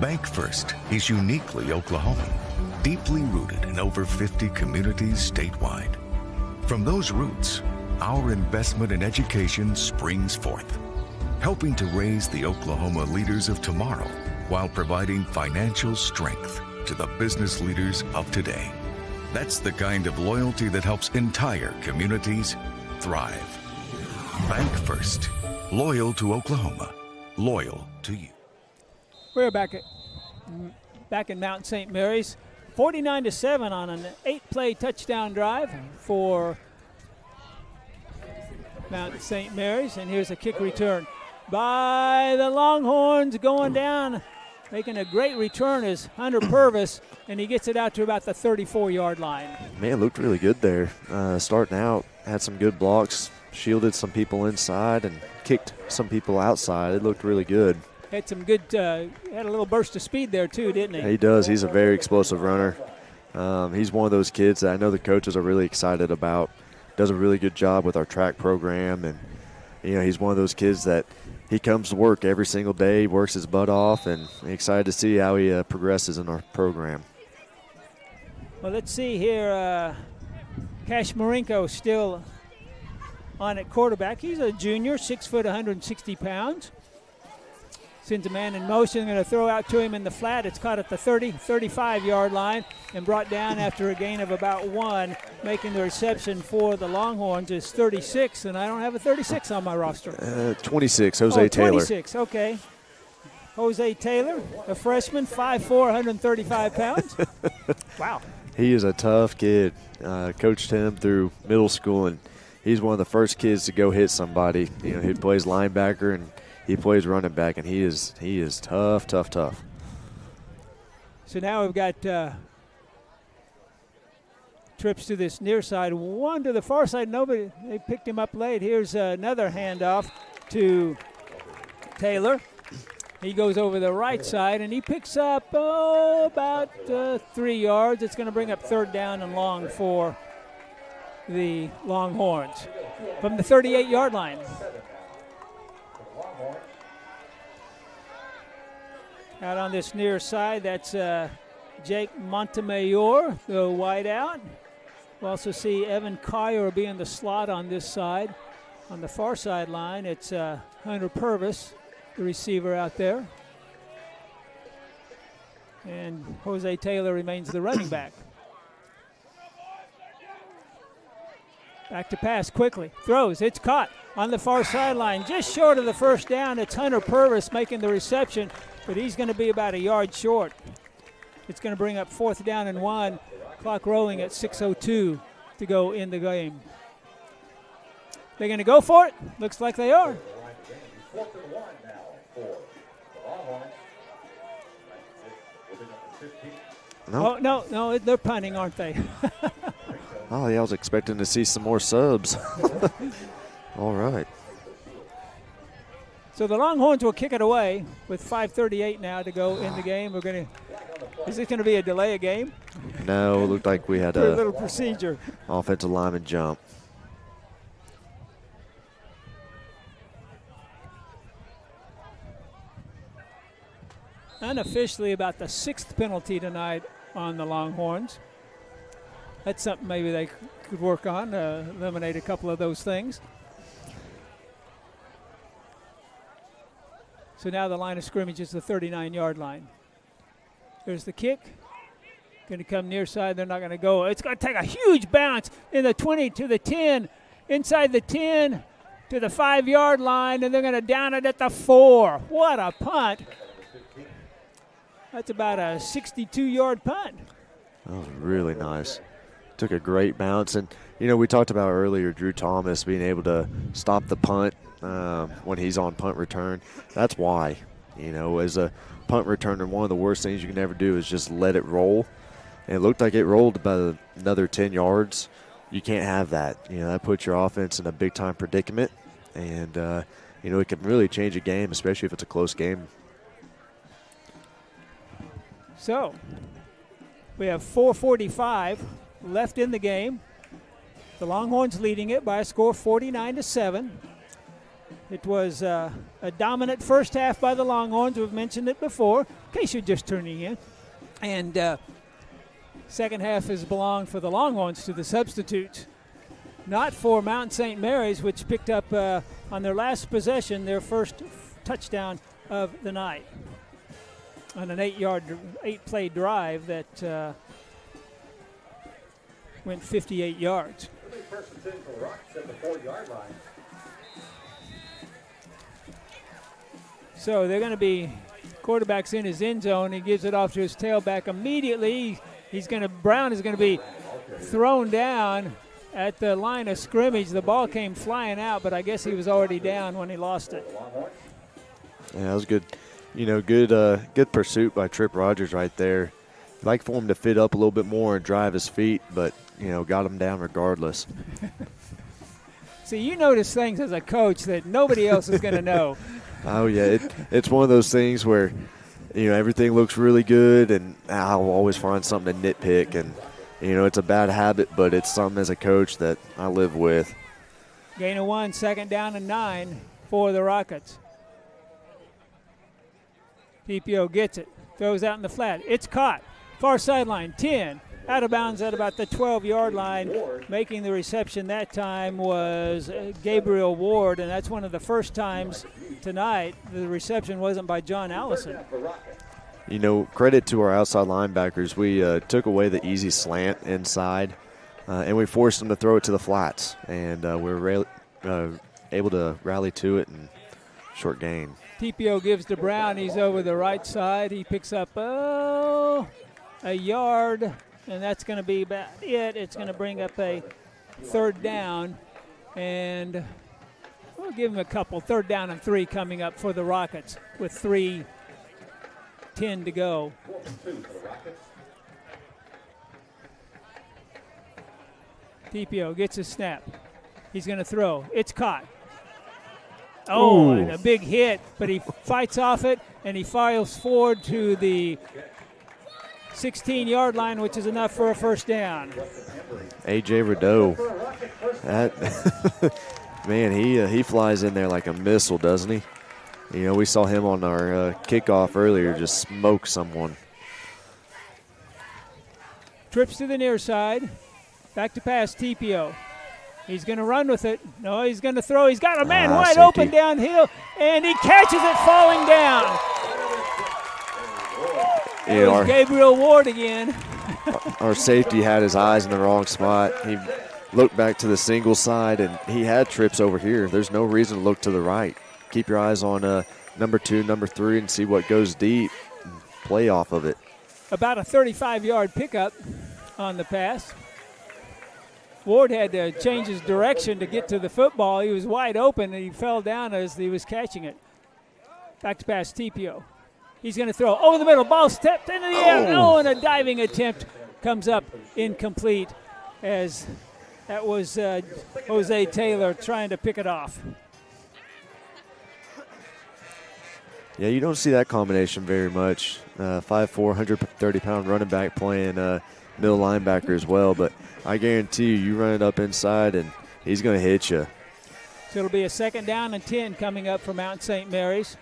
Bank First is uniquely Oklahoman, deeply rooted in over 50 communities statewide. From those roots, our investment in education springs forth, helping to raise the Oklahoma leaders of tomorrow while providing financial strength to the business leaders of today. That's the kind of loyalty that helps entire communities thrive. Bank First, loyal to Oklahoma, loyal to you. We're back in Mountain St. Mary's. 49-7 on an 8-play touchdown drive for Mountain St. Mary's. And here's a kick return by the Longhorns going down. Making a great return is Hunter Purvis, and he gets it out to about the 34-yard line. Man, looked really good there. Starting out, had some good blocks, shielded some people inside, and kicked some people outside. It looked really good. Had some good, had a little burst of speed there too, didn't he? He does. He's a very explosive runner. He's one of those kids that I know the coaches are really excited about. Does a really good job with our track program, and he's one of those kids that he comes to work every single day, works his butt off, and excited to see how he progresses in our program. Well, let's see here. Cash Marinko still on at quarterback. He's a junior, 6 foot, 160 pounds. Sends a man in motion, going to throw out to him in the flat. It's caught at the 35-yard line and brought down after a gain of about 1. Making the reception for the Longhorns is 36, and I don't have a 36 on my roster. 26, Jose Taylor. 26, okay. Jose Taylor, a freshman, 5'4", 135 pounds. Wow. He is a tough kid. Coached him through middle school, and he's one of the first kids to go hit somebody. He plays linebacker, and he plays running back, and he is tough. So now we've got trips to this near side, one to the far side. Nobody, they picked him up late. Here's another handoff to Taylor. He goes over the right side, and he picks up about 3 yards. It's going to bring up 3rd down and long for the Longhorns from the 38-yard line. Out on this near side, that's Jake Montemayor, the wideout. We'll also see Evan Kyer will be in the slot on this side. On the far sideline, it's Hunter Purvis, the receiver out there. And Jose Taylor remains the running back. Back to pass quickly. Throws. It's caught on the far sideline. Just short of the first down. It's Hunter Purvis making the reception, but he's going to be about a yard short. It's going to bring up 4th down and 1. Clock rolling at 6:02 to go in the game. They're going to go for it. Looks like they are. 4th and 1 now for the Longhorns. No. Oh, no, they're punting, aren't they? Oh, yeah, I was expecting to see some more subs. All right. So the Longhorns will kick it away with 5:38 now to go in the game. Is this going to be a delay of game? No, it looked like we had For a a little procedure. offensive lineman jump. Unofficially about the 6th penalty tonight on the Longhorns. That's something maybe they could work on, eliminate a couple of those things. So now the line of scrimmage is the 39-yard line. There's the kick. Going to come near side. They're not going to go. It's going to take a huge bounce in the 20 to the 10, inside the 10 to the 5-yard line, and they're going to down it at the 4. What a punt. That's about a 62-yard punt. That was really nice. Took a great bounce. And, we talked about earlier Drew Thomas being able to stop the punt when he's on punt return. That's why, as a punt returner, one of the worst things you can ever do is just let it roll. And it looked like it rolled about another 10 yards. You can't have that. That puts your offense in a big-time predicament. And, it can really change a game, especially if it's a close game. So we have 4:45 left in the game. The Longhorns leading it by a score of 49-7. It was a dominant first half by the Longhorns. We've mentioned it before, in case you're just turning in. And second half has belonged for the Longhorns to the substitutes, not for Mount St. Mary's, which picked up on their last possession their first touchdown of the night on an 8-play drive that went 58 yards. Person's in for the Rockets at the 4-yard line. So they're going to be quarterback's in his end zone. He gives it off to his tailback immediately. Brown is going to be thrown down at the line of scrimmage. The ball came flying out, but I guess he was already down when he lost it. Yeah, that was good. Good pursuit by Trip Rogers right there. I'd like for him to fit up a little bit more and drive his feet, but, got him down regardless. See, you notice things as a coach that nobody else is going to know. Oh, yeah. It's one of those things where, everything looks really good, and I'll always find something to nitpick. And, it's a bad habit, but it's something as a coach that I live with. Gain of 1, 2nd down and 9 for the Rockets. TPO gets it, throws out in the flat. It's caught. Far sideline, 10. Out of bounds at about the 12-yard line. Making the reception that time was Gabriel Ward, and that's one of the first times tonight the reception wasn't by John Allison. Credit to our outside linebackers. We took away the easy slant inside, and we forced them to throw it to the flats. And we were able to rally to it and short gain. TPO gives to Brown. He's over the right side. He picks up a yard, and that's going to be about it. It's going to bring up a 3rd down, and we'll give him a couple. 3rd down and 3 coming up for the Rockets with 3:10 to go. TPO gets his snap. He's going to throw. It's caught. Oh, and a big hit, but he fights off it, and he files forward to the 16-yard line, which is enough for a 1st down. A.J. Rideau. Man, he flies in there like a missile, doesn't he? We saw him on our kickoff earlier just smoke someone. Trips to the near side. Back to pass, TPO. He's going to run with it. No, he's going to throw. He's got a man wide safety. open downhill, and he catches it falling down. It was Gabriel Ward again. Our safety had his eyes in the wrong spot. He looked back to the single side, and he had trips over here. There's no reason to look to the right. Keep your eyes on number 2, number 3, and see what goes deep. Play off of it. About a 35-yard pickup on the pass. Ward had to change his direction to get to the football. He was wide open, and he fell down as he was catching it. Back to pass, TPO. He's going to throw over the middle. Ball stepped into the air. Oh, and a diving attempt comes up incomplete, as that was Jose Taylor trying to pick it off. Yeah, you don't see that combination very much. 5'4", 130-pound running back playing middle linebacker as well. But I guarantee you run it up inside, and he's going to hit you. So it'll be a 2nd down and 10 coming up for Mount St. Mary's.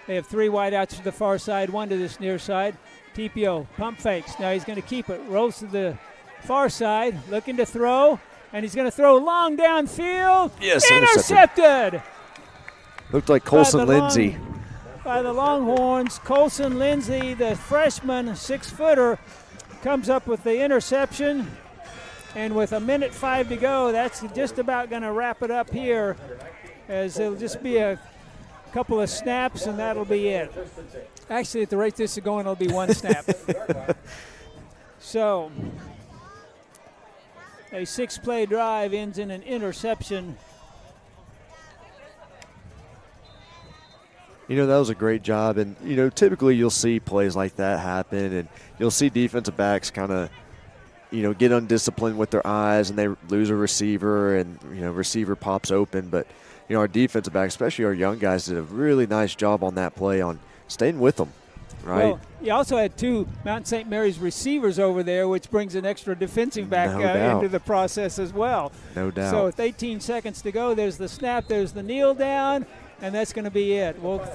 They have 3 wideouts to the far side, 1 to this near side. TPO pump fakes. Now he's going to keep it. Rolls to the far side, looking to throw, and he's going to throw long downfield. Yes, intercepted. Looked like Colson Lindsey. By the Longhorns, Colson Lindsey, the freshman 6-footer, comes up with the interception. And with 1:05 to go, that's just about going to wrap it up here, as it'll just be a couple of snaps, and that'll be it. Actually, at the rate this is going, it'll be 1 snap. So, a 6-play drive ends in an interception. You know, that was a great job. And, you know, typically you'll see plays like that happen, and you'll see defensive backs kind of, you know, get undisciplined with their eyes, and they lose a receiver, and, you know, receiver pops open. But, you know, our defensive backs, especially our young guys, did a really nice job on that play on staying with them, right? Well, you also had 2 Mount St. Mary's receivers over there, which brings an extra defensive back into the process as well. No doubt. So with 18 seconds to go, there's the snap, there's the kneel down, and that's going to be it. We'll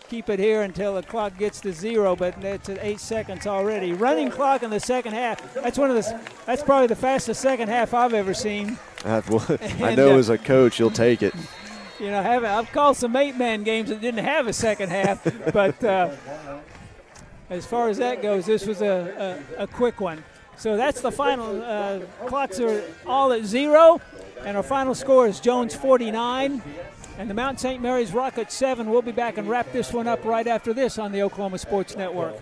keep it here until the clock gets to 0, but it's at 8 seconds already. Running clock in the second half. That's probably the fastest second half I've ever seen. I know as a coach you'll take it. You know, I've called some 8-man games that didn't have a second half, but as far as that goes, this was a quick one. So that's the final. Clocks are all at 0, and our final score is Jones 49. And the Mount St. Mary's Rockets 7. We'll be back and wrap this one up right after this on the Oklahoma Sports Network.